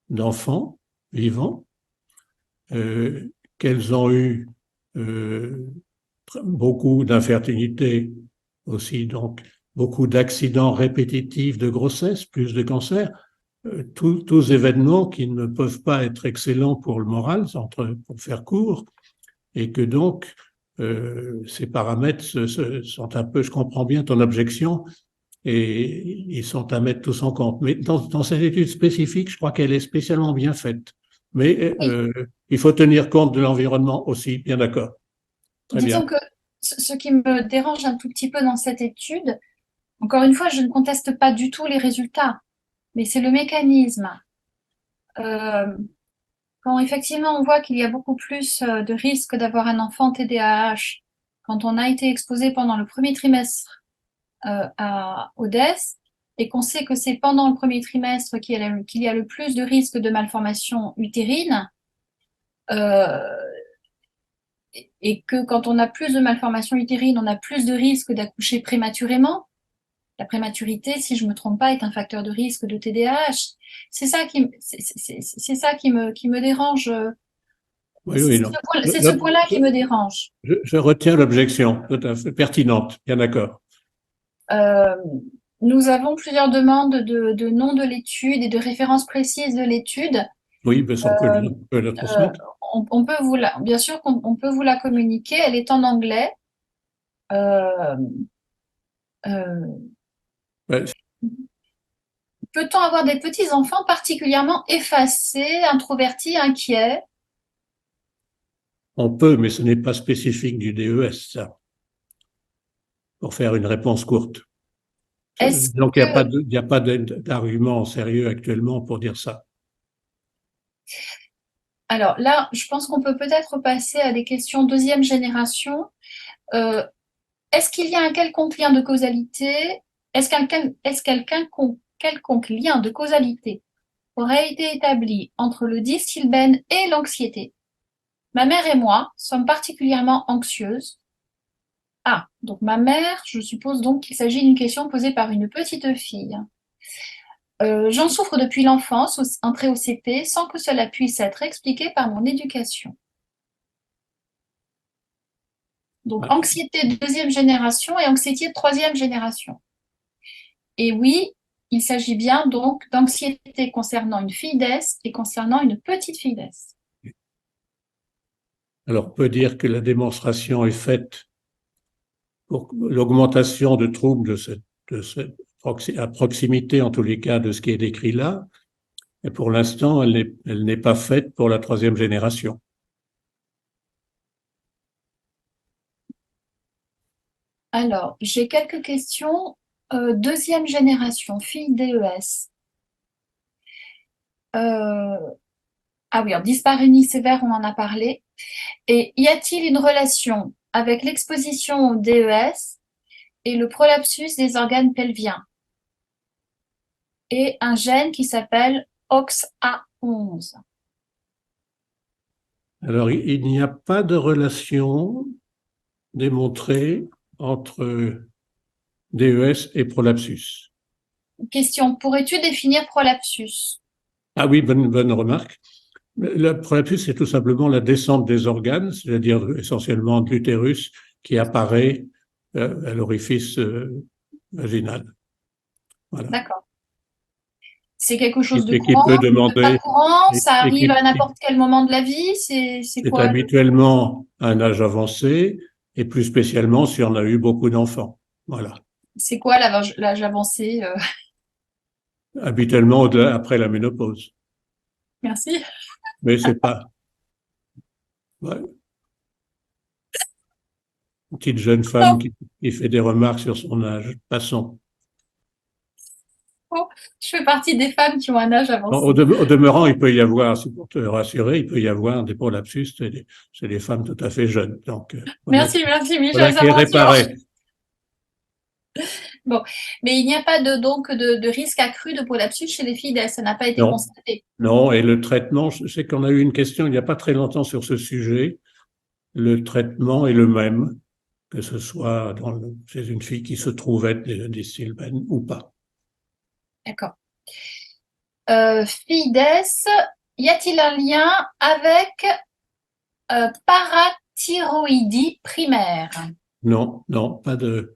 [SPEAKER 1] d'enfants vivants, qu'elles ont eu beaucoup d'infertilité aussi, donc beaucoup d'accidents répétitifs de grossesse, plus de cancers, tous événements qui ne peuvent pas être excellents pour le moral, pour faire court, et que donc ces paramètres sont un peu, je comprends bien ton objection, et ils sont à mettre tous en compte. Mais dans cette étude spécifique, je crois qu'elle est spécialement bien faite. Mais
[SPEAKER 2] Oui.
[SPEAKER 1] il faut tenir compte de l'environnement aussi, bien d'accord. Très
[SPEAKER 2] Disons
[SPEAKER 1] bien.
[SPEAKER 2] que ce qui me dérange un tout petit peu dans cette étude, encore une fois, je ne conteste pas du tout les résultats, mais c'est le mécanisme. Euh, Quand effectivement on voit qu'il y a beaucoup plus de risques d'avoir un enfant TDAH quand on a été exposé pendant le premier trimestre au DES et qu'on sait que c'est pendant le premier trimestre qu'il y a le plus de risques de malformation utérine euh, et que quand on a plus de malformations utérines, on a plus de risques d'accoucher prématurément. La prématurité, si je ne me trompe pas, est un facteur de risque de TDAH. C'est ça c'est ça qui me dérange.
[SPEAKER 1] Oui, oui, non.
[SPEAKER 2] C'est ce point-là qui me dérange.
[SPEAKER 1] Je retiens l'objection, tout à fait pertinente, bien d'accord.
[SPEAKER 2] Euh, Nous avons plusieurs demandes de nom de l'étude et de références précises de l'étude.
[SPEAKER 1] Oui, mais ça, on peut la
[SPEAKER 2] Euh,
[SPEAKER 1] transmettre.
[SPEAKER 2] on peut bien sûr qu'on peut vous la communiquer. Elle est en anglais. Euh, euh,
[SPEAKER 1] Ouais,
[SPEAKER 2] Peut-on avoir des petits-enfants particulièrement effacés, introvertis, inquiets?
[SPEAKER 1] on peut, mais ce n'est pas spécifique du DES, ça, pour faire une réponse courte.
[SPEAKER 2] Est-ce
[SPEAKER 1] Donc,
[SPEAKER 2] que,
[SPEAKER 1] il n'y a pas d'argument sérieux actuellement pour dire ça.
[SPEAKER 2] alors là, je pense qu'on peut peut-être passer à des questions deuxième génération. Euh, Est-ce qu'il y a un quelconque lien de causalité? Est-ce qu'un quelconque lien de causalité aurait été établi entre le distilbène et l'anxiété? Ma mère et moi sommes particulièrement anxieuses. Ah, donc ma mère, je suppose donc qu'il s'agit d'une question posée par une petite fille. J'en souffre depuis l'enfance, entrée au CP, sans que cela puisse être expliqué par mon éducation. Donc
[SPEAKER 1] Ouais.
[SPEAKER 2] anxiété de deuxième génération et anxiété de troisième génération. Et oui, il s'agit bien donc d'anxiété concernant une fille d'Est et concernant une petite fille d'Est.
[SPEAKER 1] Alors, on peut dire que la démonstration est faite pour l'augmentation de troubles à proximité, en tous les cas, de ce qui est décrit là. Et pour l'instant, elle n'est pas faite pour la troisième génération.
[SPEAKER 2] Alors, j'ai quelques questions. Deuxième génération, fille DES. Euh, ah oui, alors dyspareunie sévère, on en a parlé. Et y a-t-il une relation avec l'exposition au DES et le prolapsus des organes pelviens et un gène qui s'appelle OXA11?
[SPEAKER 1] Alors, il n'y a pas de relation démontrée entre DES et prolapsus.
[SPEAKER 2] Question, pourrais-tu définir prolapsus?
[SPEAKER 1] Ah oui, bonne remarque. Le prolapsus, c'est tout simplement la descente des organes, c'est-à-dire essentiellement de l'utérus qui apparaît à l'orifice vaginal. Voilà.
[SPEAKER 2] D'accord. C'est quelque chose de
[SPEAKER 1] Et qui
[SPEAKER 2] courant,
[SPEAKER 1] peut
[SPEAKER 2] pas
[SPEAKER 1] demander,
[SPEAKER 2] courant,
[SPEAKER 1] et,
[SPEAKER 2] ça
[SPEAKER 1] et
[SPEAKER 2] arrive à
[SPEAKER 1] qui
[SPEAKER 2] n'importe quel moment de la vie, c'est
[SPEAKER 1] est
[SPEAKER 2] quoi
[SPEAKER 1] habituellement à un âge avancé, et plus spécialement si on a eu beaucoup d'enfants. Voilà.
[SPEAKER 2] c'est quoi l'âge avancé?
[SPEAKER 1] Habituellement après la ménopause.
[SPEAKER 2] Merci.
[SPEAKER 1] Mais c'est pas, ouais, une petite jeune femme
[SPEAKER 2] Non,
[SPEAKER 1] qui fait des remarques sur son âge. Passons.
[SPEAKER 2] oh, je fais partie des femmes qui ont un âge
[SPEAKER 1] Bon,
[SPEAKER 2] avancé.
[SPEAKER 1] au demeurant, il peut y avoir, c'est pour te rassurer, il peut y avoir des prolapsus, c'est des femmes tout à fait jeunes. Donc,
[SPEAKER 2] Merci
[SPEAKER 1] voilà
[SPEAKER 2] Michel, ça
[SPEAKER 1] qui
[SPEAKER 2] me
[SPEAKER 1] est
[SPEAKER 2] rassure.
[SPEAKER 1] réparé.
[SPEAKER 2] Bon, mais il n'y a pas donc de risque accru de prolapsus chez les filles d'Est, ça n'a pas été
[SPEAKER 1] Non,
[SPEAKER 2] constaté.
[SPEAKER 1] non, et le traitement, je sais qu'on a eu une question il n'y a pas très longtemps sur ce sujet. Le traitement est le même, que ce soit chez une fille qui se trouve être des sylvaines ou pas.
[SPEAKER 2] D'accord. Filles d'Est, y a-t-il un lien avec parathyroïdie primaire?
[SPEAKER 1] Non, non, pas de.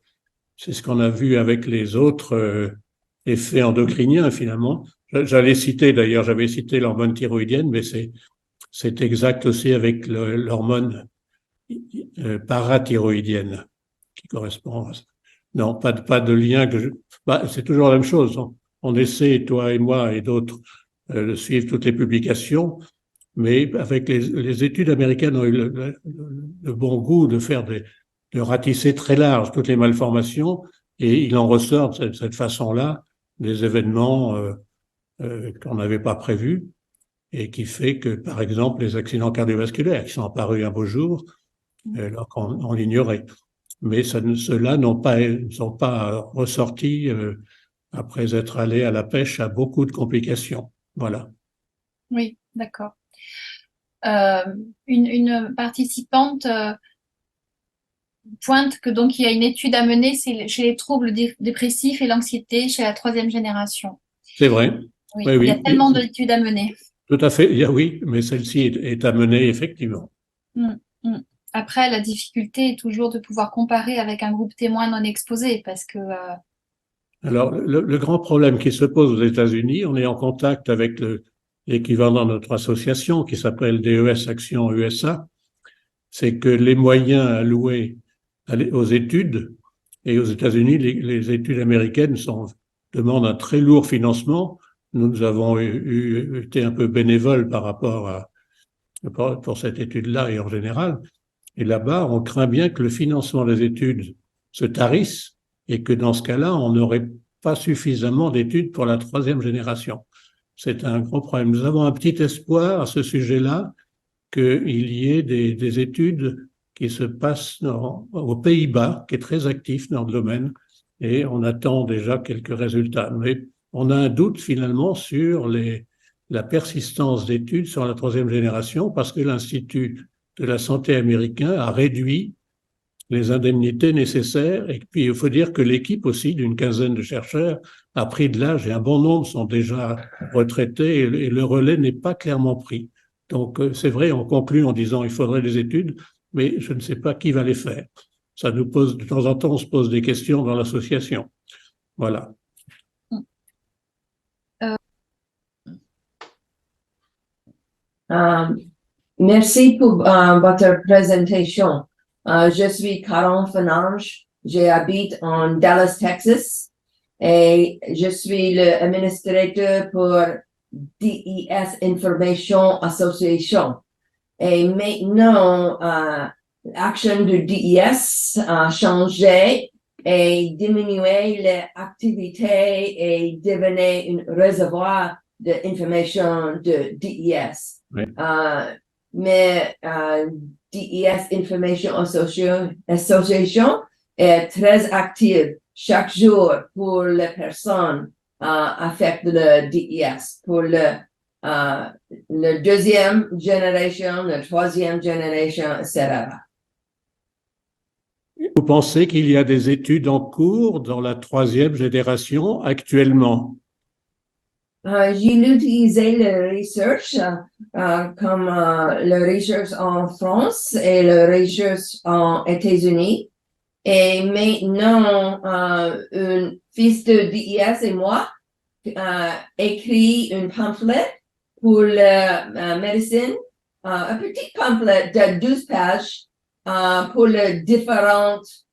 [SPEAKER 1] C'est ce qu'on a vu avec les autres effets endocriniens finalement. J'allais citer d'ailleurs, j'avais cité l'hormone thyroïdienne, mais c'est exact aussi avec l'hormone parathyroïdienne qui correspond à ça. Non, pas de lien bah, c'est toujours la même chose. On essaie, toi et moi et d'autres, de suivre toutes les publications, mais avec les études américaines ont eu le bon goût de de ratisser très large toutes les malformations et il en ressort de cette façon-là des événements qu'on n'avait pas prévus et qui fait que, par exemple, les accidents cardiovasculaires qui sont apparus un beau jour, alors qu'on l'ignorait. Mais ceux-là ne sont pas ressortis après être allés à la pêche à beaucoup de complications. Voilà.
[SPEAKER 2] Oui, d'accord. Euh, une participante pointe que donc il y a une étude à mener chez les troubles dépressifs et l'anxiété chez la troisième génération.
[SPEAKER 1] C'est vrai.
[SPEAKER 2] Oui,
[SPEAKER 1] Oui,
[SPEAKER 2] il y a
[SPEAKER 1] oui,
[SPEAKER 2] tellement d'études à mener.
[SPEAKER 1] tout à fait. Oui, mais celle-ci est à mener, effectivement.
[SPEAKER 2] Mm, mm. Après, la difficulté est toujours de pouvoir comparer avec un groupe témoin non exposé parce que
[SPEAKER 1] Alors, le grand problème qui se pose aux États-Unis, on est en contact avec l'équivalent de notre association qui s'appelle DES Action USA, c'est que les moyens alloués aux études, et aux États-Unis, les études américaines demandent un très lourd financement. Nous avons été un peu bénévoles par rapport pour cette étude-là et en général. Et là-bas, on craint bien que le financement des études se tarisse et que dans ce cas-là, on n'aurait pas suffisamment d'études pour la troisième génération. C'est un gros problème. Nous avons un petit espoir à ce sujet-là qu'il y ait des études qui se passent aux Pays-Bas, qui est très actif dans le domaine, et on attend déjà quelques résultats. Mais on a un doute finalement sur la persistance d'études sur la troisième génération parce que l'Institut de la santé américain a réduit les indemnités nécessaires. Et puis, il faut dire que l'équipe aussi, d'une quinzaine de chercheurs, a pris de l'âge et un bon nombre sont déjà retraités et le relais n'est pas clairement pris. Donc, c'est vrai, on conclut en disant il faudrait des études, mais je ne sais pas qui va les faire. Ça nous pose, de temps en temps, on se pose des questions dans l'association. Voilà.
[SPEAKER 3] Merci pour votre présentation. Je suis Caron Fanange. J'habite en Dallas, Texas, et je suis le administrateur pour DES Information Association. Et maintenant, l'action de DES a changé et diminué l'activité et devenait un réservoir d'information de DES.
[SPEAKER 1] Oui.
[SPEAKER 3] Mais DES Information Association est très active chaque jour pour les personnes affectées de DES, pour la deuxième génération, la troisième génération, etc.
[SPEAKER 1] Vous pensez qu'il y a des études en cours dans la troisième génération actuellement?
[SPEAKER 3] J'ai utilisé le research comme le research en France et le research en États-Unis. Et maintenant, un fils de DES et moi écrit un pamphlet pour la médecine, un petit pamphlet de 12 pages pour les différentes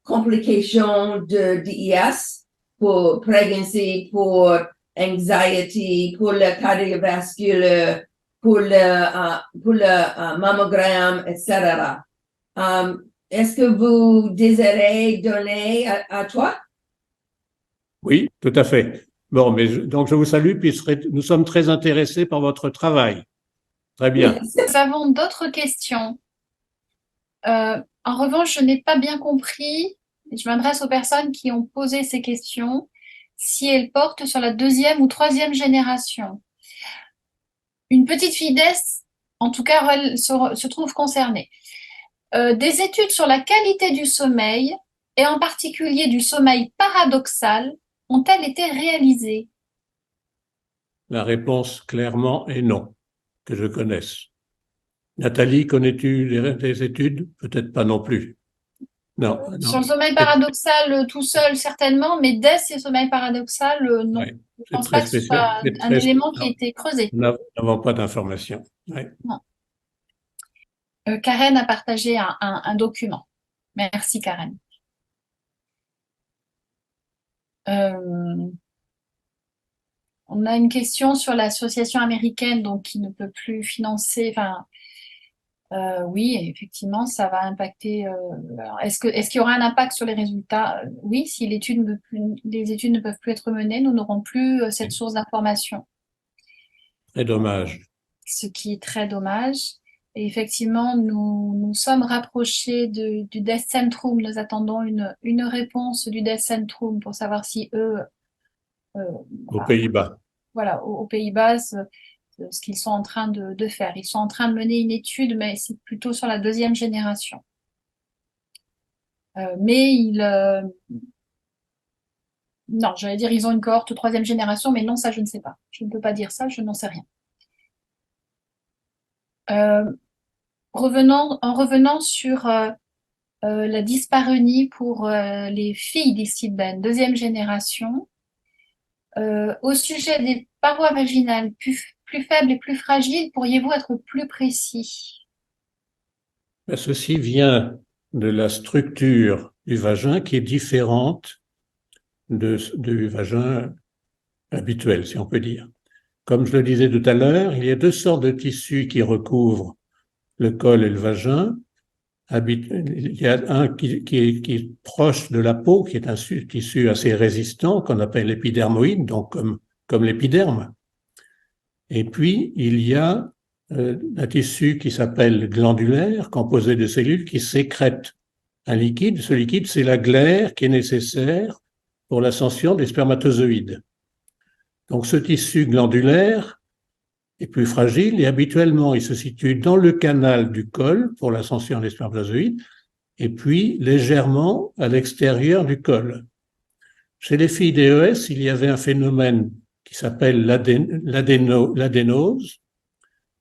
[SPEAKER 3] complications de DES, pour pregnancy, pour anxiety, pour le cardiovasculaire, pour le mammogramme, etc. Est-ce que vous désirez donner à toi?
[SPEAKER 1] Oui, tout à fait. Bon, mais donc je vous salue, puis nous sommes très intéressés par votre travail. Très bien.
[SPEAKER 2] nous avons d'autres questions. En revanche, je n'ai pas bien compris, et je m'adresse aux personnes qui ont posé ces questions, si elles portent sur la deuxième ou troisième génération. Une petite fille d'Est, en tout cas, elle se trouve concernée. Des études sur la qualité du sommeil, et en particulier du sommeil paradoxal, ont-elles été réalisées?
[SPEAKER 1] La réponse clairement est non, que je connaisse. Nathalie, connais-tu des études? Peut-être pas non plus. Non,
[SPEAKER 2] Sur
[SPEAKER 1] non.
[SPEAKER 2] le sommeil paradoxal tout seul, certainement, mais DES et sommeil paradoxal, non.
[SPEAKER 1] Ouais,
[SPEAKER 2] Je ne
[SPEAKER 1] c'est
[SPEAKER 2] pense
[SPEAKER 1] très
[SPEAKER 2] pas que ce
[SPEAKER 1] spécial.
[SPEAKER 2] soit
[SPEAKER 1] C'est
[SPEAKER 2] un
[SPEAKER 1] très,
[SPEAKER 2] élément qui a
[SPEAKER 1] non,
[SPEAKER 2] été creusé.
[SPEAKER 1] nous n'avons pas d'informations. Ouais.
[SPEAKER 2] Non. Karen a partagé un document. Merci, Karen. On a une question sur l'association américaine donc, qui ne peut plus financer. Enfin, oui, effectivement, ça va impacter. Est-ce qu'il y aura un impact sur les résultats? Oui, si les études ne peuvent plus être menées, nous n'aurons plus cette source d'information.
[SPEAKER 1] Très dommage.
[SPEAKER 2] Ce qui est très dommage. Et effectivement, nous sommes rapprochés du Death Centrum. Nous attendons une réponse du Death Centrum pour savoir si eux,
[SPEAKER 1] Aux Pays-Bas.
[SPEAKER 2] voilà, aux Pays-Bas, ce qu'ils sont en train de faire. Ils sont en train de mener une étude, mais c'est plutôt sur la deuxième génération. Mais non, j'allais dire ils ont une cohorte troisième génération, mais non, ça je ne sais pas. Je ne peux pas dire ça, je n'en sais rien. En revenant sur la dyspareunie pour les filles d'Istilben, deuxième génération, au sujet des parois vaginales plus faibles et plus fragiles, pourriez-vous être plus précis?
[SPEAKER 1] Ceci vient de la structure du vagin qui est différente du vagin habituel, si on peut dire. Comme je le disais tout à l'heure, il y a deux sortes de tissus qui recouvrent le col et le vagin. Il y a un qui est proche de la peau, qui est un tissu assez résistant, qu'on appelle l'épidermoïde, donc comme l'épiderme. Et puis, il y a un tissu qui s'appelle glandulaire, composé de cellules qui sécrètent un liquide. Ce liquide, c'est la glaire qui est nécessaire pour l'ascension des spermatozoïdes. Donc, ce tissu glandulaire est plus fragile et habituellement, il se situe dans le canal du col pour l'ascension des spermatozoïdes et puis légèrement à l'extérieur du col. Chez les filles DES, il y avait un phénomène qui s'appelle l'adénose,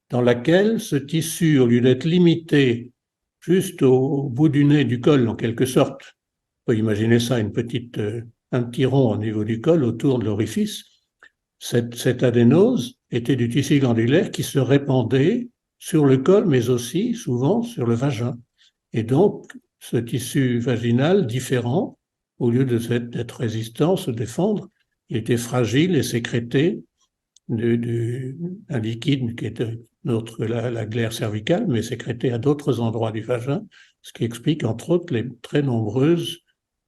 [SPEAKER 1] dans laquelle ce tissu, au lieu d'être limité juste au bout du nez du col, en quelque sorte, on peut imaginer ça, un petit rond au niveau du col autour de l'orifice, cette adénose était du tissu glandulaire qui se répandait sur le col, mais aussi souvent sur le vagin. Et donc, ce tissu vaginal différent, au lieu d'être résistant, se défendre, il était fragile et sécrétait un liquide qui était la glaire cervicale, mais sécrété à d'autres endroits du vagin, ce qui explique entre autres les très nombreuses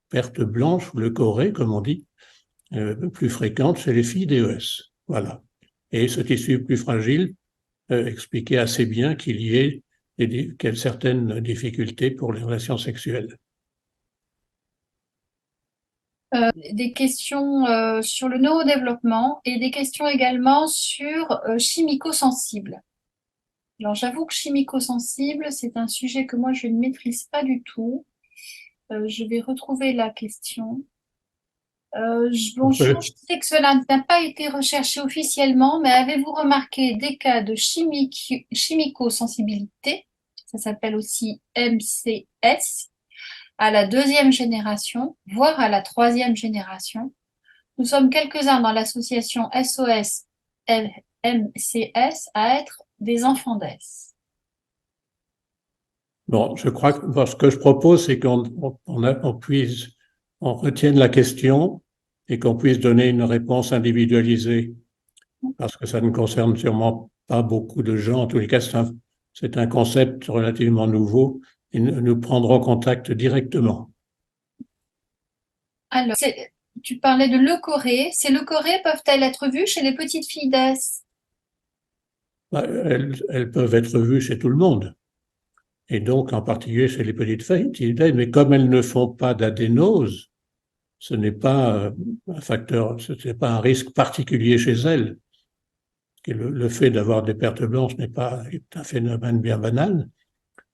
[SPEAKER 1] pertes blanches, ou leucorrhées, comme on dit, plus fréquentes chez les filles DES. Voilà. Et ce tissu plus fragile expliquait assez bien qu'il y ait certaines difficultés pour les relations sexuelles.
[SPEAKER 2] Des questions sur le neurodéveloppement et des questions également sur chimico-sensible. Alors j'avoue que chimico-sensible, c'est un sujet que moi je ne maîtrise pas du tout. Je vais retrouver la question. Bonjour, je sais que cela n'a pas été recherché officiellement, mais avez-vous remarqué des cas de chimico-sensibilité, ça s'appelle aussi MCS, à la deuxième génération, voire à la troisième génération? Nous sommes quelques-uns dans l'association SOS MCS à être des enfants d'ES.
[SPEAKER 1] Bon, je crois que ce que je propose, c'est qu'on retienne la question et qu'on puisse donner une réponse individualisée, parce que ça ne concerne sûrement pas beaucoup de gens. En tous les cas, c'est un concept relativement nouveau et nous prendrons contact directement.
[SPEAKER 2] Alors, tu parlais de leucorrhées. Ces leucorrhées peuvent-elles être vues chez les petites filles d'ES?
[SPEAKER 1] Elles peuvent être vues chez tout le monde, et donc en particulier chez les petites filles, mais comme elles ne font pas d'adénose, ce n'est pas un facteur, ce n'est pas un risque particulier chez elles. Le fait d'avoir des pertes blanches n'est pas un phénomène bien banal,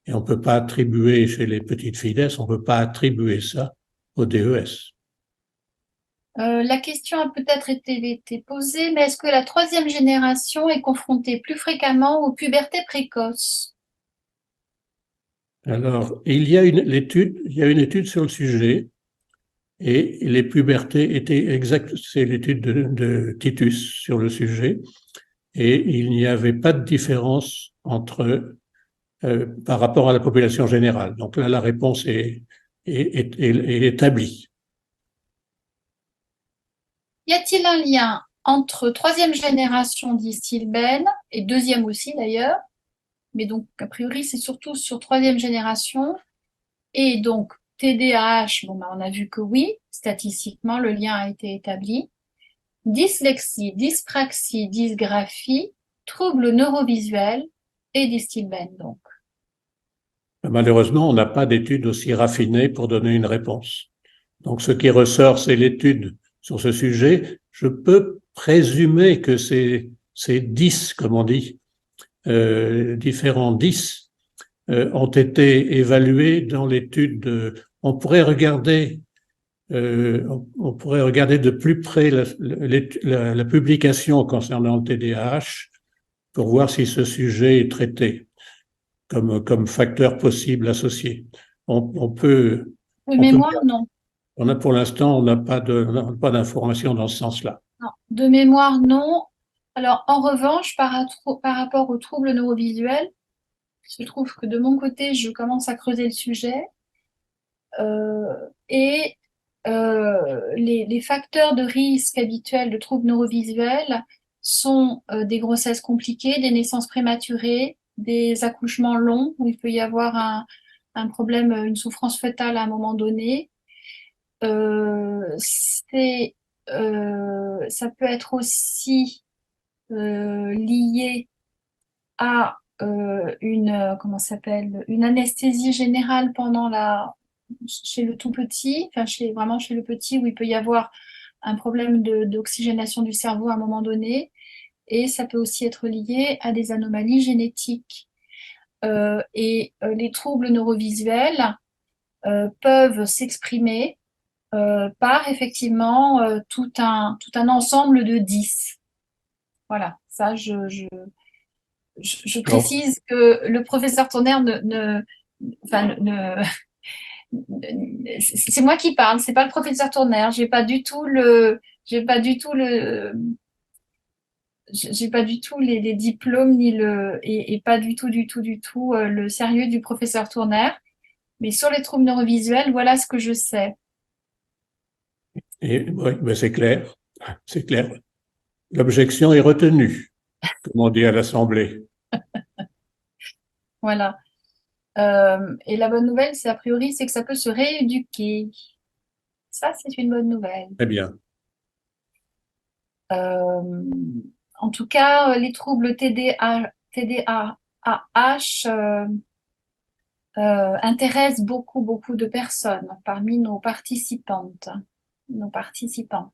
[SPEAKER 1] et on ne peut pas attribuer chez les petites filles d'ES, on ne peut pas attribuer ça au DES.
[SPEAKER 2] La question a peut-être été posée, mais est-ce que la troisième génération est confrontée plus fréquemment aux pubertés précoces?
[SPEAKER 1] Alors, il y a une étude sur le sujet, et les pubertés étaient exactes, c'est l'étude de Titus sur le sujet, et il n'y avait pas de différence par rapport à la population générale. Donc là, la réponse est établie.
[SPEAKER 2] Y a-t-il un lien entre troisième génération d'Istilben et deuxième aussi d'ailleurs, mais donc a priori c'est surtout sur troisième génération, et donc TDAH, bon, on a vu que oui, statistiquement le lien a été établi. Dyslexie, dyspraxie, dysgraphie, troubles neurovisuels et d'Istilben donc.
[SPEAKER 1] Malheureusement, on n'a pas d'études aussi raffinées pour donner une réponse. Donc ce qui ressort, c'est l'étude sur ce sujet. Je peux présumer que ces 10, comme on dit, différents 10, ont été évalués dans l'étude on pourrait regarder de plus près la publication concernant le TDAH pour voir si ce sujet est traité comme facteur possible associé. On peut,
[SPEAKER 2] De
[SPEAKER 1] on peut
[SPEAKER 2] mémoire, non.
[SPEAKER 1] pour l'instant, on n'a pas d'informations dans ce sens-là.
[SPEAKER 2] Non. De mémoire, non. Alors, en revanche, par rapport aux troubles neurovisuels, je trouve que de mon côté, je commence à creuser le sujet. Et les facteurs de risque habituels de troubles neurovisuels sont des grossesses compliquées, des naissances prématurées, des accouchements longs où il peut y avoir un problème, une souffrance fœtale à un moment donné. Ça peut être aussi lié à comment ça s'appelle, une anesthésie générale chez le tout petit, enfin vraiment chez le petit, où il peut y avoir un problème d'oxygénation du cerveau à un moment donné, et ça peut aussi être lié à des anomalies génétiques. Les troubles neurovisuels peuvent s'exprimer par effectivement tout un ensemble de 10. Voilà, ça je précise que le professeur Tournaire c'est moi qui parle, c'est pas le professeur Tournaire. J'ai pas du tout les diplômes et pas du tout le sérieux du professeur Tournaire. Mais sur les troubles neurovisuels, voilà ce que je sais.
[SPEAKER 1] Et oui, ben c'est clair. L'objection est retenue, comme on dit à l'Assemblée.
[SPEAKER 2] Voilà. Et la bonne nouvelle, c'est a priori, c'est que ça peut se rééduquer. Ça, c'est une bonne nouvelle.
[SPEAKER 1] Très bien.
[SPEAKER 2] En tout cas, les troubles TDAH intéressent beaucoup de personnes parmi nos participantes, nos participants.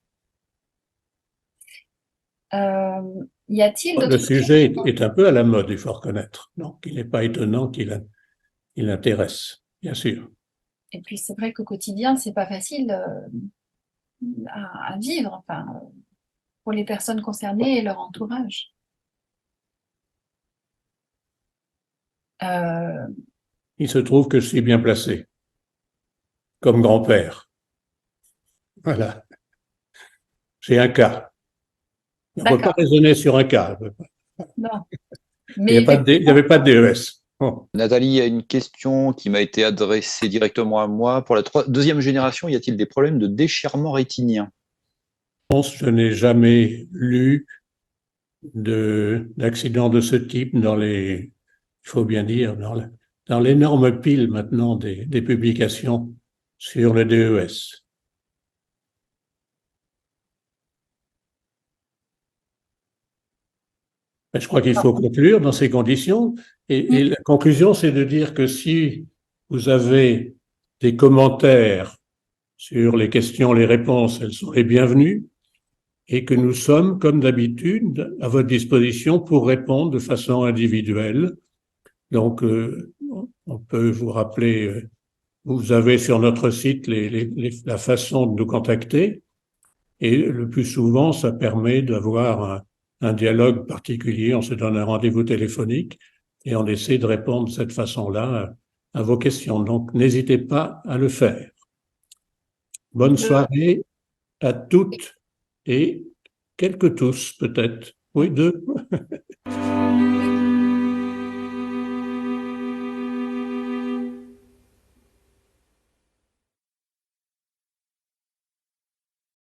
[SPEAKER 2] Y a-t-il d'autres
[SPEAKER 1] Le sujet
[SPEAKER 2] questions?
[SPEAKER 1] est un peu à la mode, il faut reconnaître. Donc, il n'est pas étonnant qu'il intéresse, bien sûr.
[SPEAKER 2] Et puis, c'est vrai qu'au quotidien, c'est pas facile à vivre, enfin, pour les personnes concernées et leur entourage.
[SPEAKER 1] Il se trouve que je suis bien placé, comme grand-père. Voilà. J'ai un cas. On ne peut pas
[SPEAKER 2] D'accord.
[SPEAKER 1] raisonner sur un cas.
[SPEAKER 2] Non.
[SPEAKER 1] Il
[SPEAKER 2] Mais
[SPEAKER 1] n'y avait pas de DES. Bon.
[SPEAKER 4] Nathalie, il y a une question qui m'a été adressée directement à moi. Pour la deuxième génération, y a-t-il des problèmes de déchirement rétinien?
[SPEAKER 1] Je n'ai jamais lu d'accident de ce type il faut bien dire, dans l'énorme pile maintenant des publications sur le DES. Je crois qu'il faut conclure dans ces conditions. Et la conclusion, c'est de dire que si vous avez des commentaires sur les questions, les réponses, elles sont les bienvenues et que nous sommes, comme d'habitude, à votre disposition pour répondre de façon individuelle. Donc, on peut vous rappeler, vous avez sur notre site la façon de nous contacter et le plus souvent, ça permet d'avoir un dialogue particulier. On se donne un rendez-vous téléphonique et on essaie de répondre de cette façon-là à vos questions. Donc, n'hésitez pas à le faire. Bonne soirée à toutes et quelques tous, peut-être. Oui, deux.